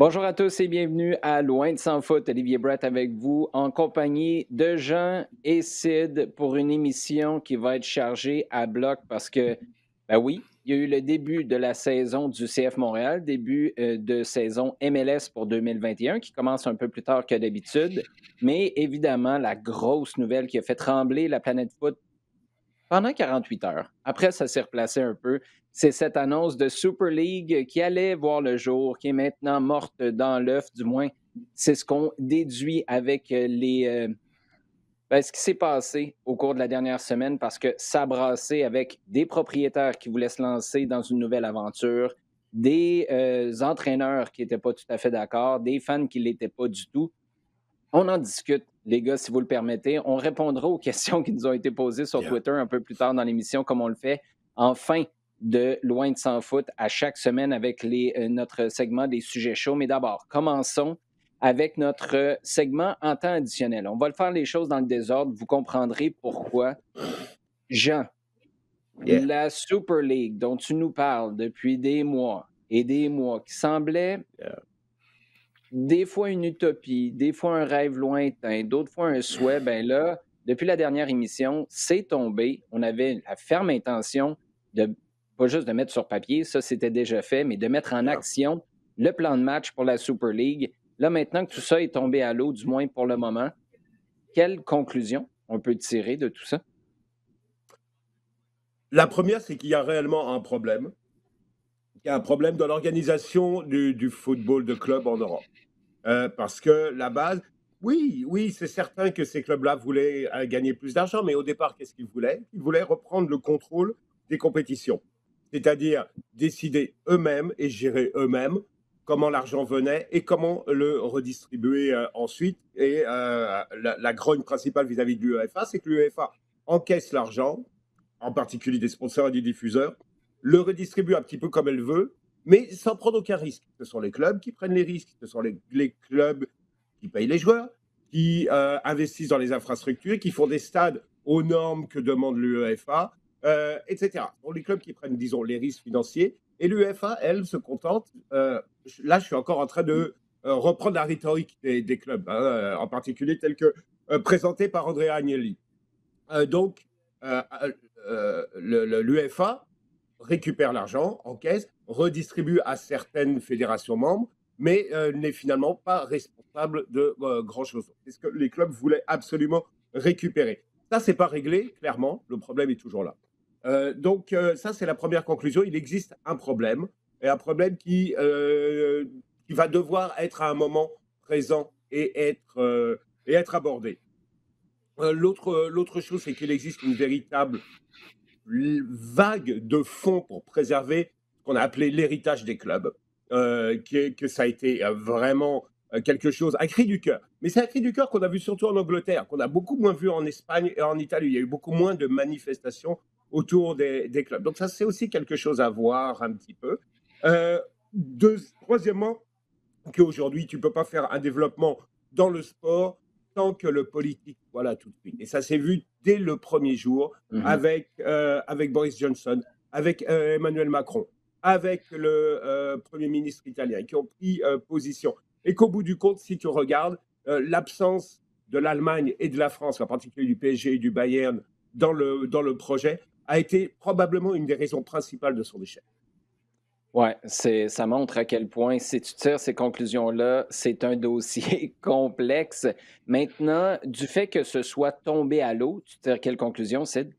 Bonjour à tous et bienvenue à Loin de Sans Foot. Olivier Brett avec vous en compagnie de Jean et Sid pour une émission qui va être chargée à bloc parce que, ben oui, il y a eu le début de la saison du CF Montréal, début de saison MLS pour 2021 qui commence un peu plus tard que d'habitude. Mais évidemment, la grosse nouvelle qui a fait trembler la planète foot pendant 48 heures. Après, ça s'est replacé un peu. C'est cette annonce de Super League qui allait voir le jour, qui est maintenant morte dans l'œuf, du moins. C'est ce qu'on déduit avec ce qui s'est passé au cours de la dernière semaine parce que ça brassait avec des propriétaires qui voulaient se lancer dans une nouvelle aventure, des entraîneurs qui n'étaient pas tout à fait d'accord, des fans qui ne l'étaient pas du tout. On en discute, les gars, si vous le permettez. On répondra aux questions qui nous ont été posées sur Bien. Twitter un peu plus tard dans l'émission, comme on le fait en fin de Loin de Sans Foot à chaque semaine avec notre segment des sujets chauds. Mais d'abord, commençons avec notre segment en temps additionnel. On va le faire les choses dans le désordre. Vous comprendrez pourquoi. Jean, Yeah. la Super League dont tu nous parles depuis des mois et des mois, qui semblait Yeah. des fois une utopie, des fois un rêve lointain, d'autres fois un souhait, ben là, depuis la dernière émission, c'est tombé. On avait la ferme intention de, pas juste de mettre sur papier, ça c'était déjà fait, mais de mettre en Yeah. action le plan de match pour la Super League. Là, maintenant que tout ça est tombé à l'eau, du moins pour le moment, quelle conclusion on peut tirer de tout ça? La première, c'est qu'il y a réellement un problème. Il y a un problème dans l'organisation du football de club en Europe. Parce que la base, oui, c'est certain que ces clubs-là voulaient gagner plus d'argent, mais au départ, qu'est-ce qu'ils voulaient? Ils voulaient reprendre le contrôle des compétitions, c'est-à-dire décider eux-mêmes et gérer eux-mêmes comment l'argent venait et comment le redistribuer ensuite. Et la grogne principale vis-à-vis de l'UEFA, c'est que l'UEFA encaisse l'argent, en particulier des sponsors et des diffuseurs, le redistribue un petit peu comme elle veut, mais sans prendre aucun risque. Ce sont les clubs qui prennent les risques, ce sont les clubs qui payent les joueurs, qui investissent dans les infrastructures, qui font des stades aux normes que demande l'UEFA, etc. Ce sont les clubs qui prennent, disons, les risques financiers, et l'UEFA, elle, se contente. Là, je suis encore en train de reprendre la rhétorique des clubs, hein, en particulier telle que présentée par Andrea Agnelli. Donc, l'UEFA récupère l'argent, encaisse, redistribue à certaines fédérations membres, mais n'est finalement pas responsable de grand-chose. C'est ce que les clubs voulaient absolument récupérer. Ça, c'est pas réglé, clairement. Le problème est toujours là. Donc, ça, c'est la première conclusion. Il existe un problème, et un problème qui va devoir être à un moment présent et être abordé. L'autre chose, c'est qu'il existe une véritable vague de fonds pour préserver ce qu'on a appelé l'héritage des clubs, que ça a été vraiment quelque chose, un cri du cœur. Mais c'est un cri du cœur qu'on a vu surtout en Angleterre, qu'on a beaucoup moins vu en Espagne et en Italie. Il y a eu beaucoup moins de manifestations autour des clubs. Donc ça, c'est aussi quelque chose à voir un petit peu. Troisièmement, qu'aujourd'hui, tu ne peux pas faire un développement dans le sport tant que le politique soit là tout de suite. Et ça s'est vu dès le premier jour avec Boris Johnson, avec Emmanuel Macron, avec le Premier ministre italien, qui ont pris position. Et qu'au bout du compte, si tu regardes, l'absence de l'Allemagne et de la France, en particulier du PSG et du Bayern, dans le projet, a été probablement une des raisons principales de son échec. Oui, ça montre à quel point, si tu tires ces conclusions-là, c'est un dossier complexe. Maintenant, du fait que ce soit tombé à l'eau, tu tires quelle conclusion, Sid?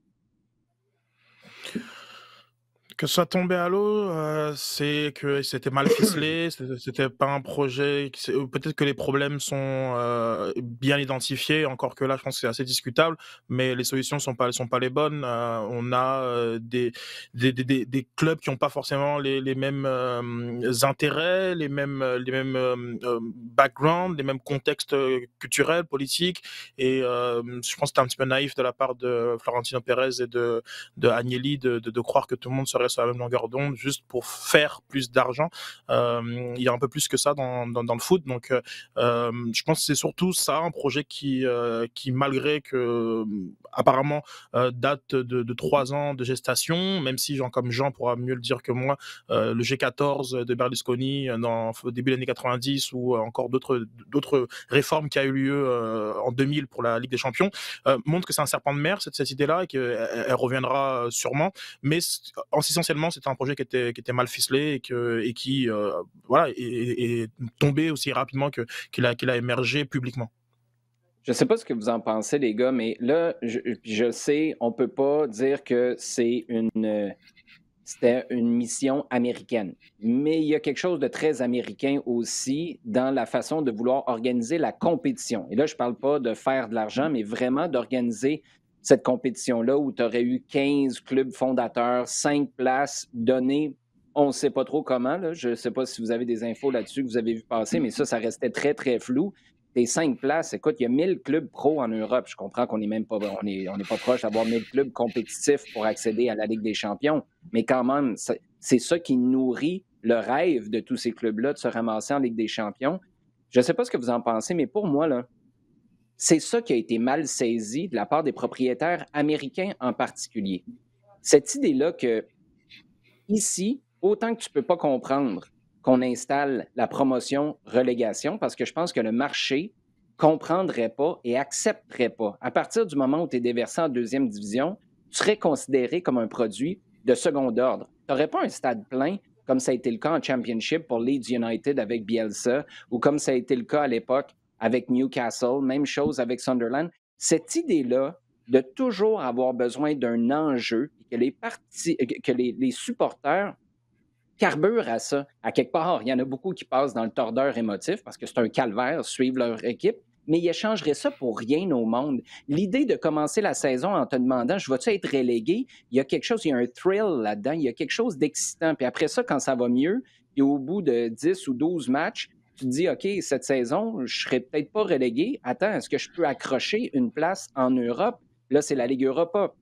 Que ça tombait à l'eau, c'est que c'était mal ficelé, c'était pas un projet peut-être que les problèmes sont, bien identifiés, encore que là, je pense que c'est assez discutable, mais les solutions sont pas les bonnes. On a, des clubs qui ont pas forcément les mêmes, intérêts, backgrounds, les mêmes contextes, culturels, politiques et je pense que c'était un petit peu naïf de la part de Florentino Pérez et de Agnelli de croire que tout le monde serait serait sur la même longueur d'onde juste pour faire plus d'argent. Il y a un peu plus que ça dans le foot. Donc, je pense que c'est surtout ça, un projet qui malgré que apparemment date de 3 ans de gestation, même si comme Jean pourra mieux le dire que moi, le G14 de Berlusconi au début des années 90 ou encore d'autres réformes qui a eu lieu en 2000 pour la Ligue des Champions montre que c'est un serpent de mer cette idée-là et qu'elle reviendra sûrement. Mais essentiellement, c'était un projet qui était mal ficelé et qui voilà est tombé aussi rapidement qu'il a émergé publiquement. Je ne sais pas ce que vous en pensez, les gars, mais là, je sais, on ne peut pas dire que c'était une mission américaine. Mais il y a quelque chose de très américain aussi dans la façon de vouloir organiser la compétition. Et là, je ne parle pas de faire de l'argent, mais vraiment d'organiser cette compétition-là où tu aurais eu 15 clubs fondateurs, 5 places données. On ne sait pas trop comment. Là. Je ne sais pas si vous avez des infos là-dessus que vous avez vu passer, mais ça restait très, très flou. Tes 5 places, écoute, il y a 1000 clubs pro en Europe. Je comprends qu'on n'est même pas, on est pas proche d'avoir 1000 clubs compétitifs pour accéder à la Ligue des champions. Mais quand même, c'est ça qui nourrit le rêve de tous ces clubs-là de se ramasser en Ligue des champions. Je ne sais pas ce que vous en pensez, mais pour moi, là, c'est ça qui a été mal saisi de la part des propriétaires américains en particulier. Cette idée-là que, ici, autant que tu ne peux pas comprendre qu'on installe la promotion-relégation, parce que je pense que le marché ne comprendrait pas et accepterait pas. À partir du moment où tu es déversé en deuxième division, tu serais considéré comme un produit de second ordre. Tu n'aurais pas un stade plein comme ça a été le cas en Championship pour Leeds United avec Bielsa ou comme ça a été le cas à l'époque avec Newcastle, même chose avec Sunderland. Cette idée-là de toujours avoir besoin d'un enjeu et que les supporters carburent à ça. À quelque part, il y en a beaucoup qui passent dans le tordeur émotif parce que c'est un calvaire, suivre leur équipe, mais ils échangeraient ça pour rien au monde. L'idée de commencer la saison en te demandant « je vais-tu être relégué », il y a quelque chose, il y a un thrill là-dedans, il y a quelque chose d'excitant. Puis après ça, quand ça va mieux, et au bout de 10 ou 12 matchs, tu te dis « OK, cette saison, je ne serai peut-être pas relégué. Attends, est-ce que je peux accrocher une place en Europe? » Là, c'est la Ligue Europa.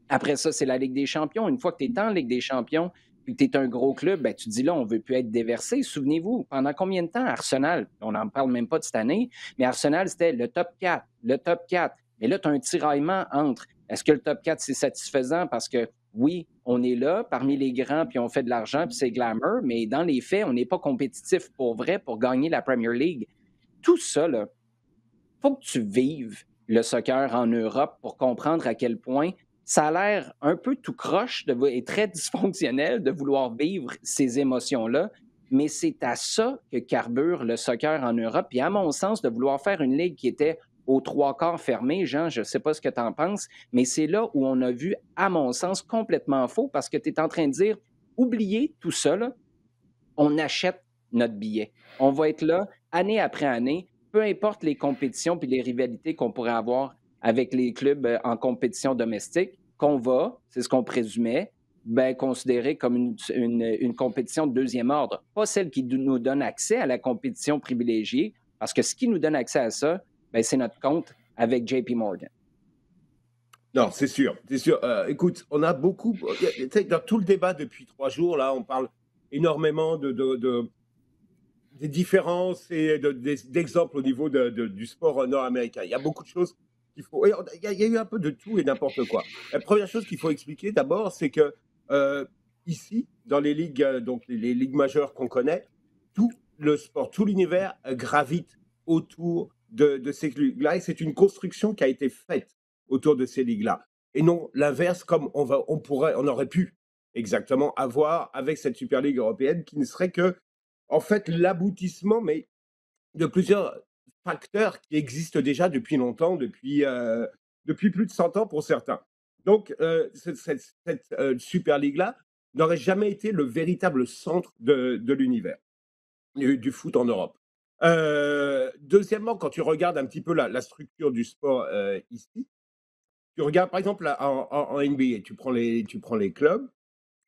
Après ça, c'est la Ligue des champions. Une fois que tu es en Ligue des champions, puis que tu es un gros club, ben, tu te dis là, on ne veut plus être déversé. Souvenez-vous, pendant combien de temps Arsenal, on n'en parle même pas de cette année, mais Arsenal, c'était le top 4, le top 4. Mais là, tu as un tiraillement entre est-ce que le top 4, c'est satisfaisant parce que oui, on est là parmi les grands, puis on fait de l'argent, puis c'est glamour, mais dans les faits, on n'est pas compétitif pour vrai pour gagner la Premier League. Tout ça, il faut que tu vives le soccer en Europe pour comprendre à quel point ça a l'air un peu tout croche et très dysfonctionnel de vouloir vivre ces émotions-là, mais c'est à ça que carbure le soccer en Europe. Puis à mon sens, de vouloir faire une ligue qui était aux 3/4 fermée, Jean, je ne sais pas ce que tu en penses, mais c'est là où on a vu, à mon sens, complètement faux parce que tu es en train de dire, oubliez tout ça, là, on achète notre billet. On va être là année après année, peu importe les compétitions puis les rivalités qu'on pourrait avoir avec les clubs en compétition domestique, qu'on va, c'est ce qu'on présumait, considérer comme une compétition de deuxième ordre. Pas celle qui nous donne accès à la compétition privilégiée, parce que ce qui nous donne accès à ça, c'est notre compte avec JP Morgan. Non, c'est sûr, c'est sûr. Écoute, on a beaucoup, dans tout le débat depuis 3 jours, là, on parle énormément des différences et d'exemples au niveau du sport nord-américain. Il y a beaucoup de choses qu'il faut. Il y a eu un peu de tout et n'importe quoi. La première chose qu'il faut expliquer d'abord, c'est que ici, dans les ligues, donc les ligues majeures qu'on connaît, tout le sport, tout l'univers gravite autour de ces ligues-là et c'est une construction qui a été faite autour de ces ligues-là. Et non l'inverse, comme on aurait pu exactement avoir avec cette Super Ligue européenne qui ne serait que en fait l'aboutissement, mais de plusieurs facteurs qui existent déjà depuis longtemps, depuis plus de 100 ans pour certains. Donc, cette Super League-là n'aurait jamais été le véritable centre de l'univers du foot en Europe. Deuxièmement, quand tu regardes un petit peu la structure du sport ici, tu regardes par exemple en NBA, tu prends les clubs,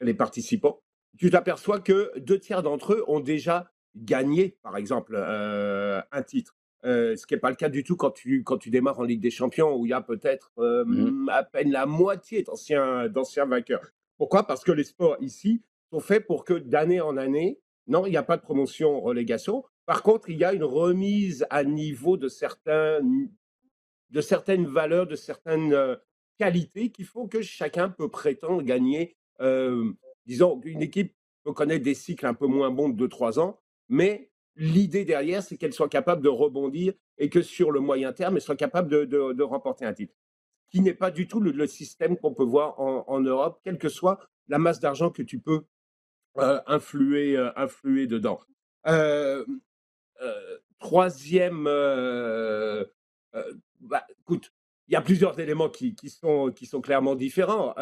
les participants, tu t'aperçois que 2 tiers d'entre eux ont déjà gagné, par exemple, un titre. Ce qui n'est pas le cas du tout quand tu démarres en Ligue des Champions, où il y a peut-être à peine la moitié d'anciens vainqueurs. Pourquoi? Parce que les sports ici sont faits pour que d'année en année, non, il n'y a pas de promotion-relégation. Par contre, il y a une remise à niveau de certaines valeurs, de certaines qualités qui font que chacun peut prétendre gagner. Disons, une équipe peut connaître des cycles un peu moins bons de 2-3 ans, mais l'idée derrière, c'est qu'elle soit capable de rebondir et que sur le moyen terme, elle soit capable de remporter un titre. Qui n'est pas du tout le système qu'on peut voir en Europe, quelle que soit la masse d'argent que tu peux influer dedans. Troisième, écoute, il y a plusieurs éléments qui sont clairement différents.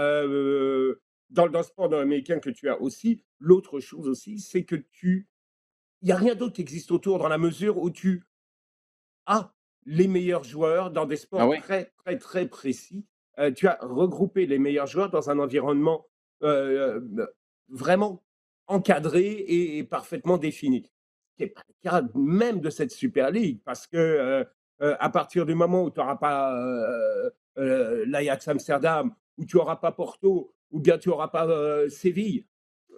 Dans le sport américain que tu as aussi, l'autre chose aussi, c'est que il n'y a rien d'autre qui existe autour dans la mesure où tu as les meilleurs joueurs dans des Ah sports oui? très, très, très précis. Tu as regroupé les meilleurs joueurs dans un environnement vraiment encadré et parfaitement défini. Ce n'est pas le cas même de cette Super League, parce que à partir du moment où tu n'auras pas l'Ajax Amsterdam, où tu n'auras pas Porto, ou bien tu n'auras pas Séville,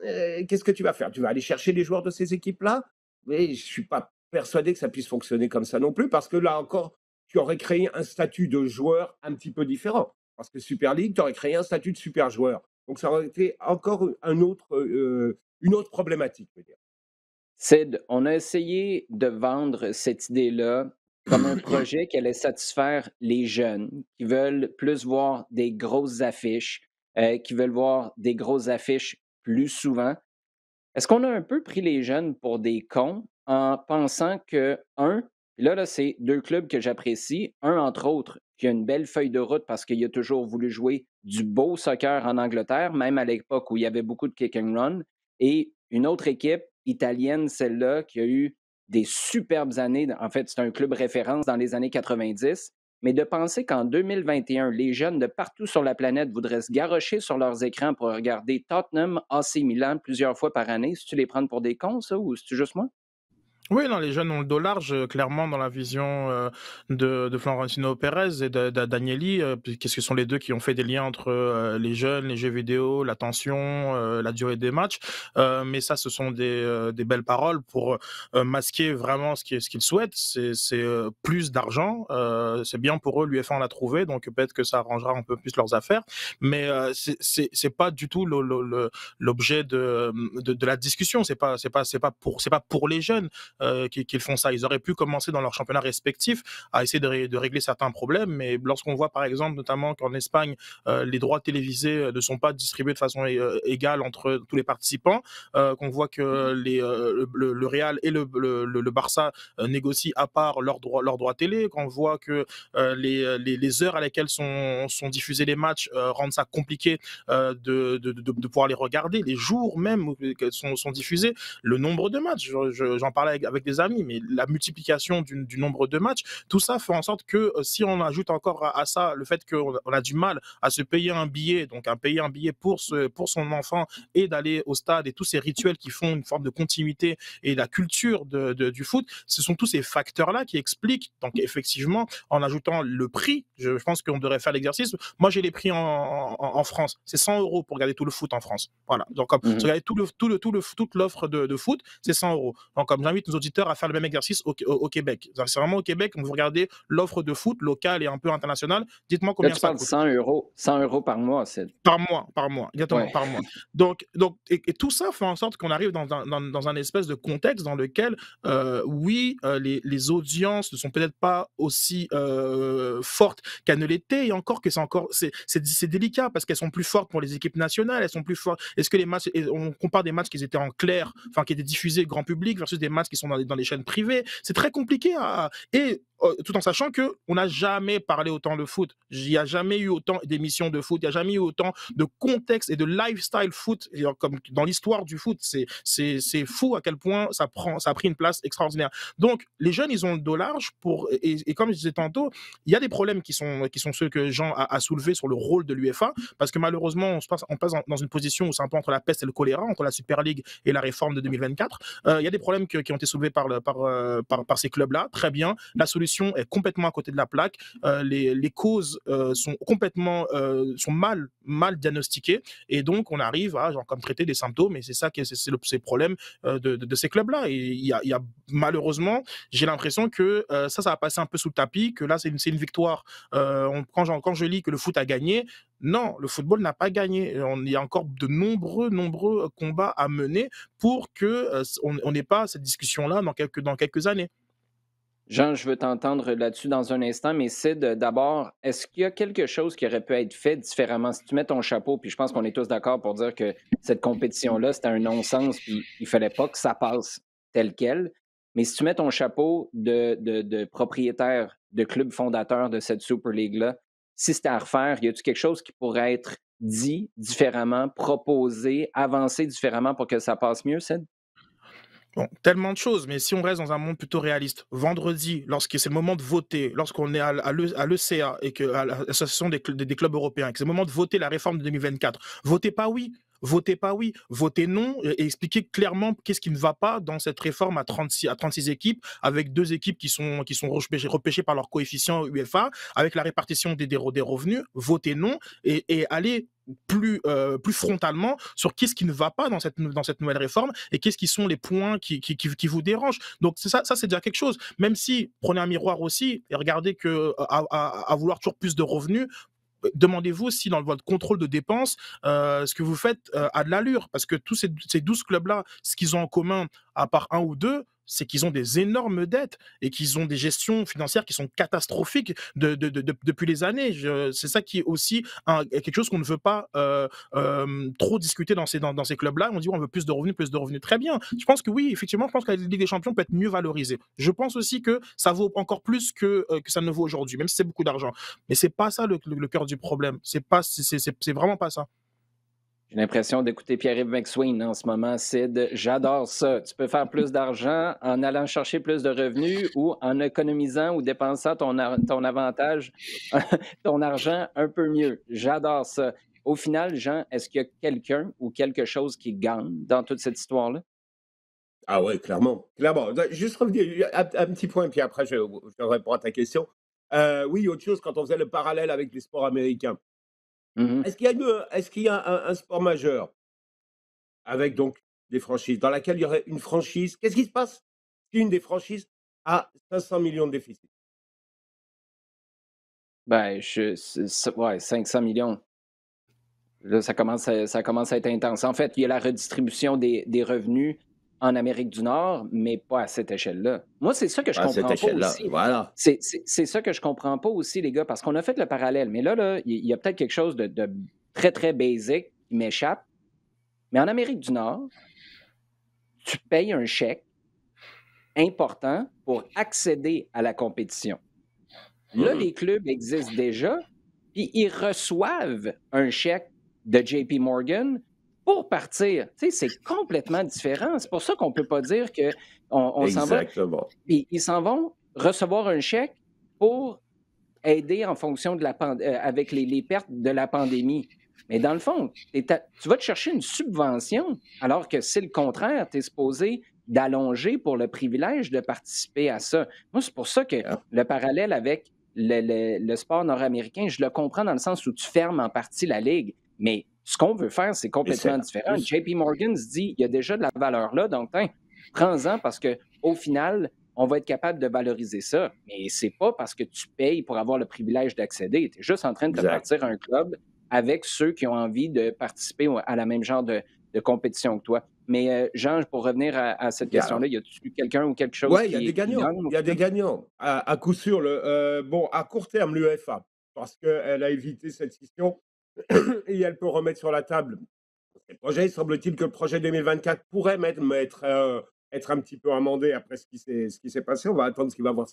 qu'est-ce que tu vas faire? Tu vas aller chercher les joueurs de ces équipes-là? Mais je ne suis pas persuadé que ça puisse fonctionner comme ça non plus, parce que là encore, tu aurais créé un statut de joueur un petit peu différent. Parce que Super League, tu aurais créé un statut de super joueur. Donc ça aurait été encore une autre problématique, je veux dire. Sid, on a essayé de vendre cette idée-là comme un projet qui allait satisfaire les jeunes qui veulent plus voir des grosses affiches, qui veulent voir des grosses affiches plus souvent. Est-ce qu'on a un peu pris les jeunes pour des cons en pensant que, puis là, c'est deux clubs que j'apprécie, un entre autres, qui a une belle feuille de route parce qu'il a toujours voulu jouer du beau soccer en Angleterre, même à l'époque où il y avait beaucoup de kick and run, et une autre équipe italienne, celle-là, qui a eu des superbes années. En fait, c'est un club référence dans les années 90. Mais de penser qu'en 2021, les jeunes de partout sur la planète voudraient se garrocher sur leurs écrans pour regarder Tottenham, AC Milan plusieurs fois par année, si tu les prends pour des cons, ça, ou c'est juste moi? Oui, non, les jeunes ont le dos large, clairement, dans la vision de Florentino Pérez et d'Agnelli, puisque ce sont les deux qui ont fait des liens entre les jeunes, les jeux vidéo, l'attention, la durée des matchs. Mais ça, ce sont des belles paroles pour masquer vraiment ce qu'ils souhaitent. C'est plus d'argent. C'est bien pour eux, l'UEFA en a trouvé, donc peut-être que ça arrangera un peu plus leurs affaires. Mais c'est pas du tout l'objet de la discussion. C'est pas pour les jeunes qu'ils font ça. Ils auraient pu commencer dans leurs championnats respectifs à essayer de régler certains problèmes, mais lorsqu'on voit par exemple notamment qu'en Espagne, les droits télévisés ne sont pas distribués de façon égale entre tous les participants, qu'on voit que le Real et le Barça négocient à part leurs droits télé, qu'on voit que les heures à laquelle sont diffusés les matchs rendent ça compliqué de pouvoir les regarder, les jours même où sont diffusés, le nombre de matchs. J'en parlais avec des amis, mais la multiplication du nombre de matchs, tout ça fait en sorte que si on ajoute encore à ça le fait qu'on a du mal à se payer un billet, donc à payer un billet pour son enfant et d'aller au stade et tous ces rituels qui font une forme de continuité et la culture du foot, ce sont tous ces facteurs-là qui expliquent. Donc effectivement, en ajoutant le prix, je pense qu'on devrait faire l'exercice. Moi, j'ai les prix en France. C'est 100 € pour regarder tout le foot en France. Voilà. Donc, comme Mhm. regarder toute l'offre de foot, c'est 100 €. Donc, comme j'invite nos auditeurs à faire le même exercice au Québec. C'est vraiment au Québec, quand vous regardez l'offre de foot locale et un peu internationale, dites-moi Là, combien tu ça parles de coûte. 100 €, 100 € par mois, Sid. Par mois, exactement, Ouais. par mois. Donc et tout ça fait en sorte qu'on arrive dans un espèce de contexte dans lequel, oui, les audiences ne sont peut-être pas aussi fortes qu'elles ne l'étaient, et encore que c'est délicat parce qu'elles sont plus fortes pour les équipes nationales, elles sont plus fortes. Est-ce que les matchs, et on compare des matchs qui étaient en clair, enfin qui étaient diffusés grand public versus des matchs qui sont dans les chaînes privées, c'est très compliqué tout en sachant que on n'a jamais parlé autant de foot. Il n'y a jamais eu autant d'émissions de foot, il n'y a jamais eu autant de contexte et de lifestyle foot, et comme dans l'histoire du foot. C'est fou à quel point ça a pris une place extraordinaire. Donc, les jeunes, ils ont le dos large et comme je disais tantôt, il y a des problèmes qui sont ceux que Jean a soulevés sur le rôle de l'UEFA, parce que malheureusement, on passe dans une position où c'est un peu entre la peste et le choléra, entre la Super League et la réforme de 2024. Il y a des problèmes qui ont été soulevées par ces clubs-là, très bien. La solution est complètement à côté de la plaque. Les causes sont complètement sont mal diagnostiquées, et donc on arrive à genre comme traiter des symptômes, et c'est ça qui c'est le problème de ces clubs-là. Et il y a malheureusement, j'ai l'impression que ça va passer un peu sous le tapis, que là c'est une victoire. Quand je lis que le foot a gagné, non, le football n'a pas gagné. Il y a encore de nombreux combats à mener pour que on n'ait pas cette discussion-là dans quelques années. Jean, je veux t'entendre là-dessus dans un instant, mais Sid, d'abord, est-ce qu'il y a quelque chose qui aurait pu être fait différemment? Si tu mets ton chapeau, puis je pense qu'on est tous d'accord pour dire que cette compétition-là, c'était un non-sens, puis il fallait pas que ça passe tel quel. Mais si tu mets ton chapeau de propriétaire, de club fondateur de cette Super League-là, si c'était à refaire, y a-t-il quelque chose qui pourrait être dit différemment, proposé, avancé différemment pour que ça passe mieux, Sid? Bon, tellement de choses, mais si on reste dans un monde plutôt réaliste, vendredi, lorsque c'est le moment de voter, lorsqu'on est à l'ECA et que à l'association des clubs européens, que c'est le moment de voter la réforme de 2024, votez pas oui. Votez pas oui, votez non, et expliquez clairement qu'est-ce qui ne va pas dans cette réforme à 36 équipes, avec deux équipes qui sont repêchées par leur coefficient UEFA, avec la répartition des revenus. Votez non, et allez plus frontalement sur qu'est-ce qui ne va pas dans cette nouvelle réforme, et qu'est-ce qui sont les points qui vous dérangent. Donc ça c'est déjà quelque chose. Même si, prenez un miroir aussi et regardez que à vouloir toujours plus de revenus, demandez-vous si dans votre contrôle de dépenses, ce que vous faites a de l'allure. Parce que tous ces 12 clubs-là, ce qu'ils ont en commun, à part un ou deux, c'est qu'ils ont des énormes dettes et qu'ils ont des gestions financières qui sont catastrophiques depuis les années. C'est ça qui est aussi quelque chose qu'on ne veut pas trop discuter dans ces clubs-là. On dit on veut plus de revenus, plus de revenus. Très bien. Je pense que oui, effectivement, je pense que la Ligue des Champions peut être mieux valorisée. Je pense aussi que ça vaut encore plus que ça ne vaut aujourd'hui, même si c'est beaucoup d'argent. Mais c'est pas ça le cœur du problème. C'est vraiment pas ça. J'ai l'impression d'écouter Pierre-Yves McSween en ce moment, Sid. J'adore ça. Tu peux faire plus d'argent en allant chercher plus de revenus ou en économisant ou dépensant ton avantage, ton argent un peu mieux. J'adore ça. Au final, Jean, est-ce qu'il y a quelqu'un ou quelque chose qui gagne dans toute cette histoire-là? Ah ouais, clairement, clairement. Juste revenir un petit point, puis après je réponds à ta question. Oui, autre chose, quand on faisait le parallèle avec les sports américains, Mhm. est-ce qu'il y a un sport majeur avec donc des franchises, dans laquelle il y aurait une franchise, qu'est-ce qui se passe si une des franchises a 500 millions de déficit? Ben, ouais, 500 millions. Là, ça commence à être intense. En fait, il y a la redistribution des revenus en Amérique du Nord, mais pas à cette échelle-là. Moi, c'est ça que je À cette comprends pas échelle-là, aussi. voilà. C'est ça que je comprends pas aussi, les gars, parce qu'on a fait le parallèle. Mais là, il y a peut-être quelque chose de très, très basic qui m'échappe. Mais en Amérique du Nord, tu payes un chèque important pour accéder à la compétition. Là, Mmh. les clubs existent déjà, puis ils reçoivent un chèque de JP Morgan pour partir. Tu sais, c'est complètement différent. C'est pour ça qu'on ne peut pas dire qu'on s'en va. Exactement. Puis ils s'en vont recevoir un chèque pour aider en fonction de avec les pertes de la pandémie. Mais dans le fond, tu vas te chercher une subvention, alors que c'est le contraire. Tu es supposé d'allonger pour le privilège de participer à ça. Moi, c'est pour ça que Ah, le parallèle avec le sport nord-américain, je le comprends dans le sens où tu fermes en partie la ligue. Mais ce qu'on veut faire, c'est mais c'est complètement là différent. plus. JP Morgan se dit, il y a déjà de la valeur là, donc prends-en parce qu'au final, on va être capable de valoriser ça. Mais c'est pas parce que tu payes pour avoir le privilège d'accéder. Tu es juste en train de te Exact. partir un club avec ceux qui ont envie de participer à la même genre de compétition que toi. Mais Jean, pour revenir à cette Il y a question-là, y a-tu quelqu'un ou quelque chose Ouais, il y a des qui gagnants. gagne au Il y a des final? gagnants. À coup sûr, bon, à court terme, l'UEFA, parce qu'elle a évité cette scission et elle peut remettre sur la table ces projets. Il semble-t-il que le projet 2024 pourrait être un petit peu amendé après ce qui s'est passé. On va attendre ce qu'il va voir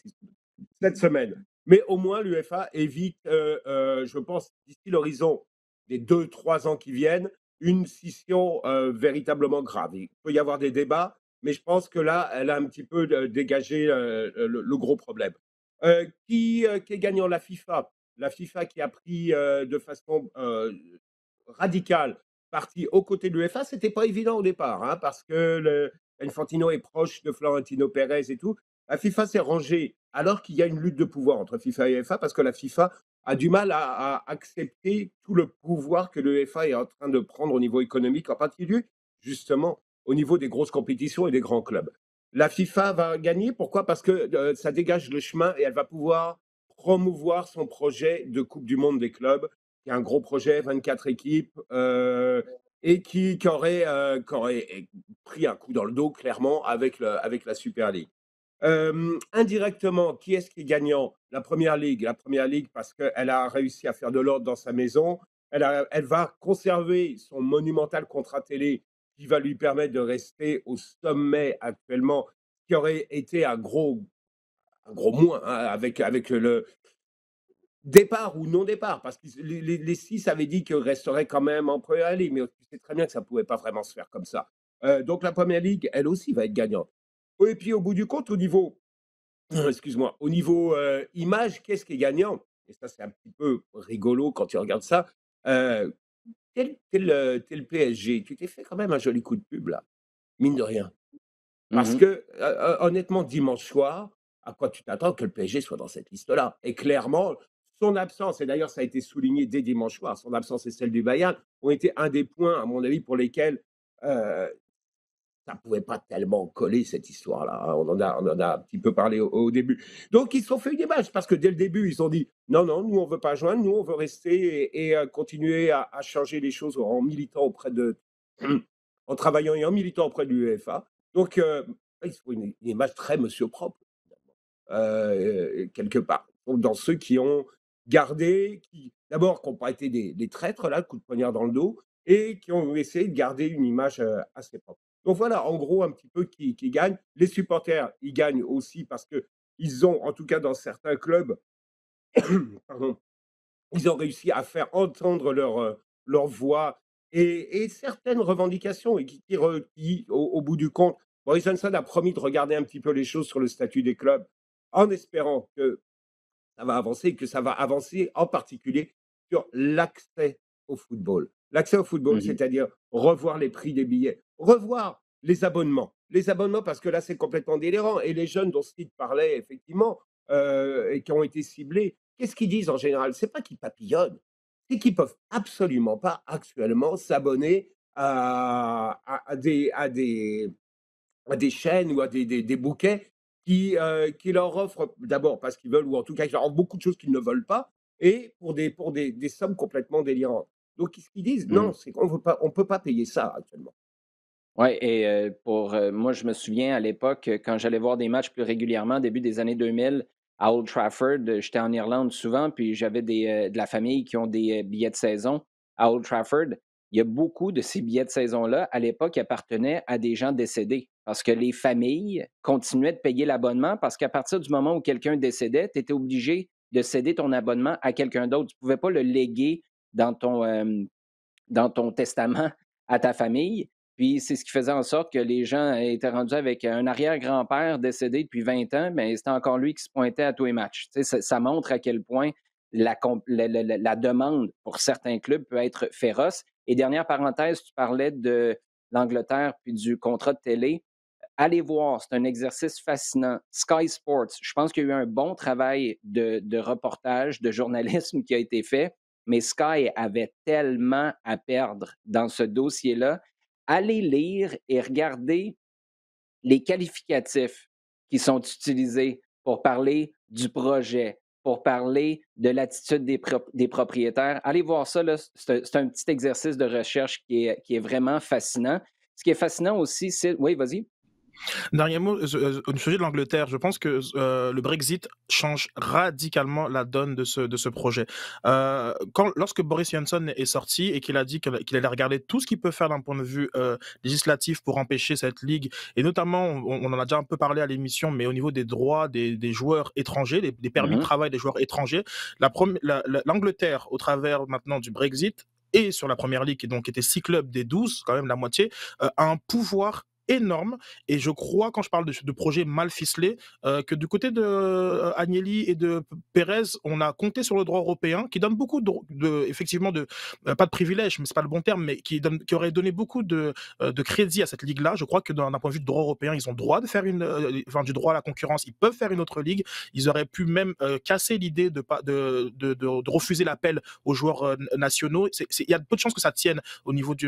cette semaine. Mais au moins, l'UEFA évite, je pense, d'ici l'horizon des 2, 3 ans qui viennent, une scission véritablement grave. Il peut y avoir des débats, mais je pense que là, elle a un petit peu dégagé le gros problème. Qui est gagnant? La FIFA. La FIFA qui a pris de façon radicale parti aux côtés de l'UEFA, c'était pas évident au départ, hein, parce que Infantino est proche de Florentino Pérez et tout. La FIFA s'est rangée alors qu'il y a une lutte de pouvoir entre FIFA et UEFA parce que la FIFA a du mal à accepter tout le pouvoir que l'UEFA est en train de prendre au niveau économique, en particulier justement au niveau des grosses compétitions et des grands clubs. La FIFA va gagner, pourquoi? Parce que ça dégage le chemin et elle va pouvoir promouvoir son projet de Coupe du Monde des clubs, qui est un gros projet, 24 équipes, et qui aurait pris un coup dans le dos, clairement, avec la Super League. Indirectement, qui est-ce qui est gagnant? La Première Ligue. La Première Ligue parce qu'elle a réussi à faire de l'ordre dans sa maison. Elle va conserver son monumental contrat télé qui va lui permettre de rester au sommet actuellement, qui aurait été un gros moins hein, avec le départ ou non départ, parce que les six avaient dit qu'ils resteraient quand même en Première Ligue, mais tu sais très bien que ça ne pouvait pas vraiment se faire comme ça. Donc la Première Ligue, elle aussi, va être gagnante. Et puis au bout du compte, au niveau excuse-moi, au niveau image, qu'est-ce qui est gagnant? Et ça, c'est un petit peu rigolo quand tu regardes ça. Euh, t'es le PSG, tu t'es fait quand même un joli coup de pub, là, mine de rien. Parce Mhm. que, honnêtement, dimanche soir, à quoi tu t'attends que le PSG soit dans cette liste-là? Et clairement, son absence, et d'ailleurs ça a été souligné dès dimanche soir, son absence et celle du Bayern ont été un des points, à mon avis, pour lesquels euh, ça ne pouvait pas tellement coller cette histoire-là. Hein. On en a un petit peu parlé au début. Donc, ils se sont fait une image parce que dès le début, ils ont dit non, non, nous, on ne veut pas joindre, nous, on veut rester et continuer à changer les choses en militant auprès de. En travaillant et en militant auprès de l'UEFA. Donc, ils se font une image très monsieur propre, quelque part. Donc, dans ceux qui ont gardé, d'abord, qui n'ont pas été des traîtres, là, coup de poignard dans le dos, et qui ont essayé de garder une image assez propre. Donc voilà, en gros, un petit peu qui gagne. Les supporters, ils gagnent aussi parce qu'ils ont, en tout cas dans certains clubs, pardon, ils ont réussi à faire entendre leur voix et certaines revendications et au bout du compte, Boris Johnson a promis de regarder un petit peu les choses sur le statut des clubs en espérant que ça va avancer et que ça va avancer en particulier sur l'accès au football. L'accès au football, Mhm. c'est-à-dire revoir les prix des billets, revoir les abonnements. Les abonnements, parce que là, c'est complètement délirant. Et les jeunes dont Steve parlait, effectivement, et qui ont été ciblés, qu'est-ce qu'ils disent en général? C'est pas qu'ils papillonnent, c'est qu'ils peuvent absolument pas actuellement s'abonner à des chaînes ou à des bouquets qui leur offrent d'abord parce qu'ils veulent, ou en tout cas qui leur offrent beaucoup de choses qu'ils ne veulent pas, et pour des sommes complètement délirantes. Donc, ce qu'ils disent, non, Mhm. c'est qu'on ne peut pas payer ça actuellement. Ouais, et moi, je me souviens à l'époque, quand j'allais voir des matchs plus régulièrement, début des années 2000, à Old Trafford, j'étais en Irlande souvent, puis j'avais de la famille qui ont des billets de saison à Old Trafford. Il y a beaucoup de ces billets de saison-là, à l'époque, appartenaient à des gens décédés parce que les familles continuaient de payer l'abonnement parce qu'à partir du moment où quelqu'un décédait, tu étais obligé de céder ton abonnement à quelqu'un d'autre. Tu ne pouvais pas le léguer dans dans ton testament à ta famille. Puis c'est ce qui faisait en sorte que les gens étaient rendus avec un arrière-grand-père décédé depuis 20 ans, mais c'était encore lui qui se pointait à tous les matchs. Tu sais, ça montre à quel point la demande pour certains clubs peut être féroce. Et dernière parenthèse, tu parlais de l'Angleterre puis du contrat de télé. Allez voir, c'est un exercice fascinant. Sky Sports, je pense qu'il y a eu un bon travail de reportage, de journalisme qui a été fait, mais Sky avait tellement à perdre dans ce dossier-là. Allez lire et regarder les qualificatifs qui sont utilisés pour parler du projet, pour parler de l'attitude des propriétaires. Allez voir ça, là, c'est un petit exercice de recherche qui est vraiment fascinant. Ce qui est fascinant aussi, c'est... Oui, vas-y. Dernier mot, au sujet de l'Angleterre, je pense que le Brexit change radicalement la donne de ce projet. Lorsque Boris Johnson est sorti et qu'il a dit qu'il allait regarder tout ce qu'il peut faire d'un point de vue législatif pour empêcher cette ligue, et notamment, on en a déjà un peu parlé à l'émission, mais au niveau des droits des joueurs étrangers, des permis de Mhm. travail des joueurs étrangers, l'Angleterre, au travers maintenant du Brexit, et sur la première ligue, qui donc était 6 clubs des 12, quand même la moitié, a un pouvoir énorme. Et je crois, quand je parle de projets mal ficelés, que du côté de Agnelli et de Pérez, on a compté sur le droit européen qui donne beaucoup effectivement pas de privilèges, mais c'est pas le bon terme, mais qui aurait donné beaucoup de crédit à cette ligue-là. Je crois que d'un point de vue de droit européen, ils ont le droit de faire enfin, du droit à la concurrence. Ils peuvent faire une autre ligue. Ils auraient pu même casser l'idée de refuser l'appel aux joueurs nationaux. Il y a peu de chances que ça tienne au niveau du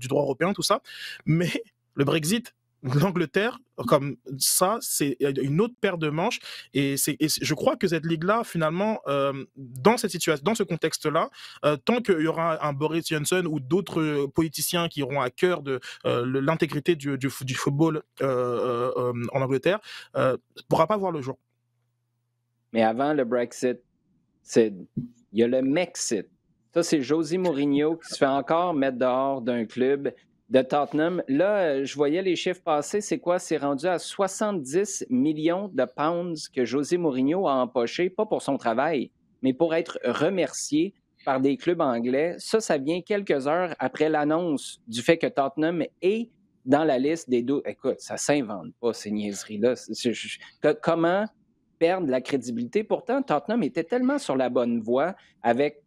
droit européen, tout ça. Mais le Brexit, l'Angleterre, comme ça, c'est une autre paire de manches. Je crois que cette ligue-là, finalement, dans cette situation, dans ce contexte-là, tant qu'il y aura un Boris Johnson ou d'autres politiciens qui auront à cœur de l'intégrité du football en Angleterre, ne pourra pas voir le jour. Mais avant le Brexit, il y a le Mexit. Ça, c'est José Mourinho qui se fait encore mettre dehors d'un club de Tottenham. Là, je voyais les chiffres passer. C'est quoi? C'est rendu à 70 millions de pounds que José Mourinho a empoché, pas pour son travail, mais pour être remercié par des clubs anglais. Ça vient quelques heures après l'annonce du fait que Tottenham est dans la liste des deux. Écoute, ça ne s'invente pas, ces niaiseries-là. Comment perdre la crédibilité? Pourtant, Tottenham était tellement sur la bonne voie avec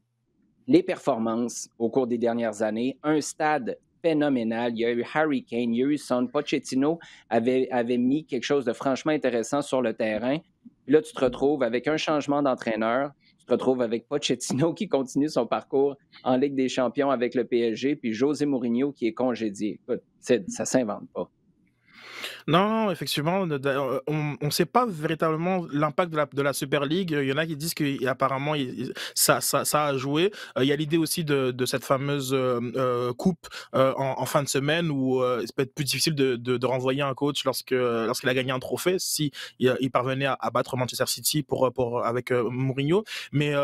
les performances au cours des dernières années, un stade phénoménal. Il y a eu Harry Kane, il y a eu Son. Pochettino avait mis quelque chose de franchement intéressant sur le terrain. Puis là, tu te retrouves avec un changement d'entraîneur. Tu te retrouves avec Pochettino qui continue son parcours en Ligue des Champions avec le PSG, puis José Mourinho qui est congédié. Écoute, ça ne s'invente pas. Non, effectivement, on ne sait pas véritablement l'impact de la Super League. Il y en a qui disent qu'apparemment ça a joué. Il y a l'idée aussi de cette fameuse coupe en fin de semaine où ça peut être plus difficile de renvoyer un coach lorsqu'il a gagné un trophée, si il parvenait à battre Manchester City avec Mourinho. Mais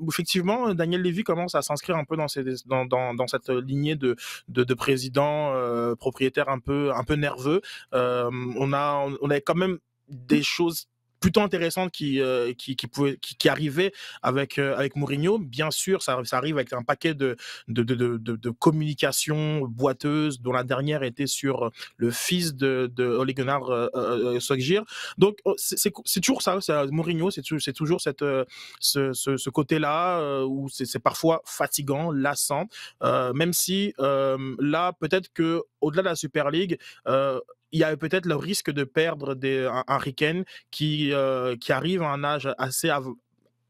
effectivement, Daniel Levy commence à s'inscrire un peu dans cette lignée de présidents propriétaires un peu nerveux. On avait quand même des choses plutôt intéressantes qui arrivaient avec Mourinho. Bien sûr, ça arrive avec un paquet de communications boiteuses, dont la dernière était sur le fils de Ole Gunnar Solskjaer. Donc c'est toujours ça, Mourinho, c'est toujours ce côté-là où c'est parfois fatigant, lassant, même si là peut-être que au-delà de la Super League, il y a peut-être le risque de perdre un Harry Kane qui arrive à un âge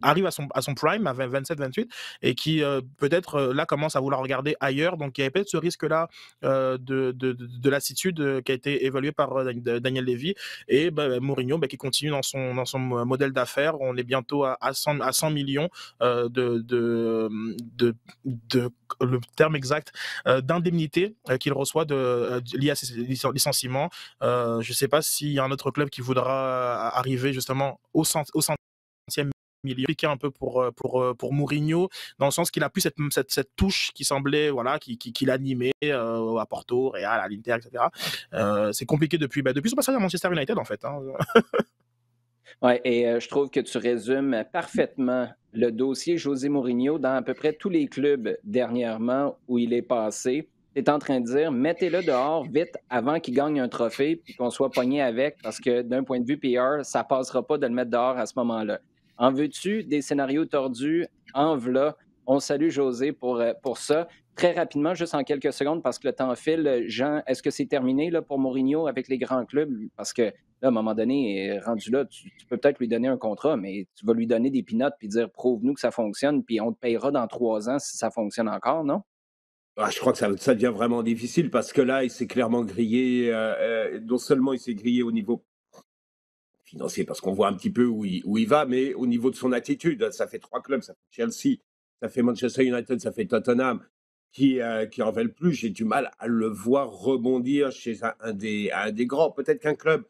arrive à son prime, à 27-28, et qui peut-être là commence à vouloir regarder ailleurs. Donc il y avait peut-être ce risque-là de lassitude qui a été évalué par Daniel Levy. Et Mourinho qui continue dans son modèle d'affaires. On est bientôt à 100 millions le terme exact, d'indemnité qu'il reçoit lié à ses licenciements. Je ne sais pas s'il y a un autre club qui voudra arriver justement au centième milieu, piqué un peu pour Mourinho, dans le sens qu'il a plus cette touche qui semblait, voilà, qui l'animait à Porto, Real, à l'Inter, etc. C'est compliqué depuis son passage à Manchester United, en fait. Hein. Oui, et je trouve que tu résumes parfaitement le dossier José Mourinho dans à peu près tous les clubs dernièrement où il est passé. Tu es en train de dire, mettez-le dehors vite avant qu'il gagne un trophée puis qu'on soit pogné avec, parce que d'un point de vue PR, ça ne passera pas de le mettre dehors à ce moment-là. En veux-tu des scénarios tordus? En v'là. On salue José pour ça. Très rapidement, juste en quelques secondes, parce que le temps file, Jean, est-ce que c'est terminé là, pour Mourinho avec les grands clubs? Parce que là, à un moment donné, rendu là, tu peux peut-être lui donner un contrat, mais tu vas lui donner des pinottes puis dire prouve-nous que ça fonctionne, puis on te payera dans 3 ans si ça fonctionne encore, non? Ah, je crois que ça devient vraiment difficile parce que là, il s'est clairement grillé. Non seulement il s'est grillé au niveau financier, parce qu'on voit un petit peu où il va, mais au niveau de son attitude. Ça fait 3 clubs, ça fait Chelsea, ça fait Manchester United, ça fait Tottenham, qui en veulent plus. J'ai du mal à le voir rebondir chez un des grands. Peut-être qu'un club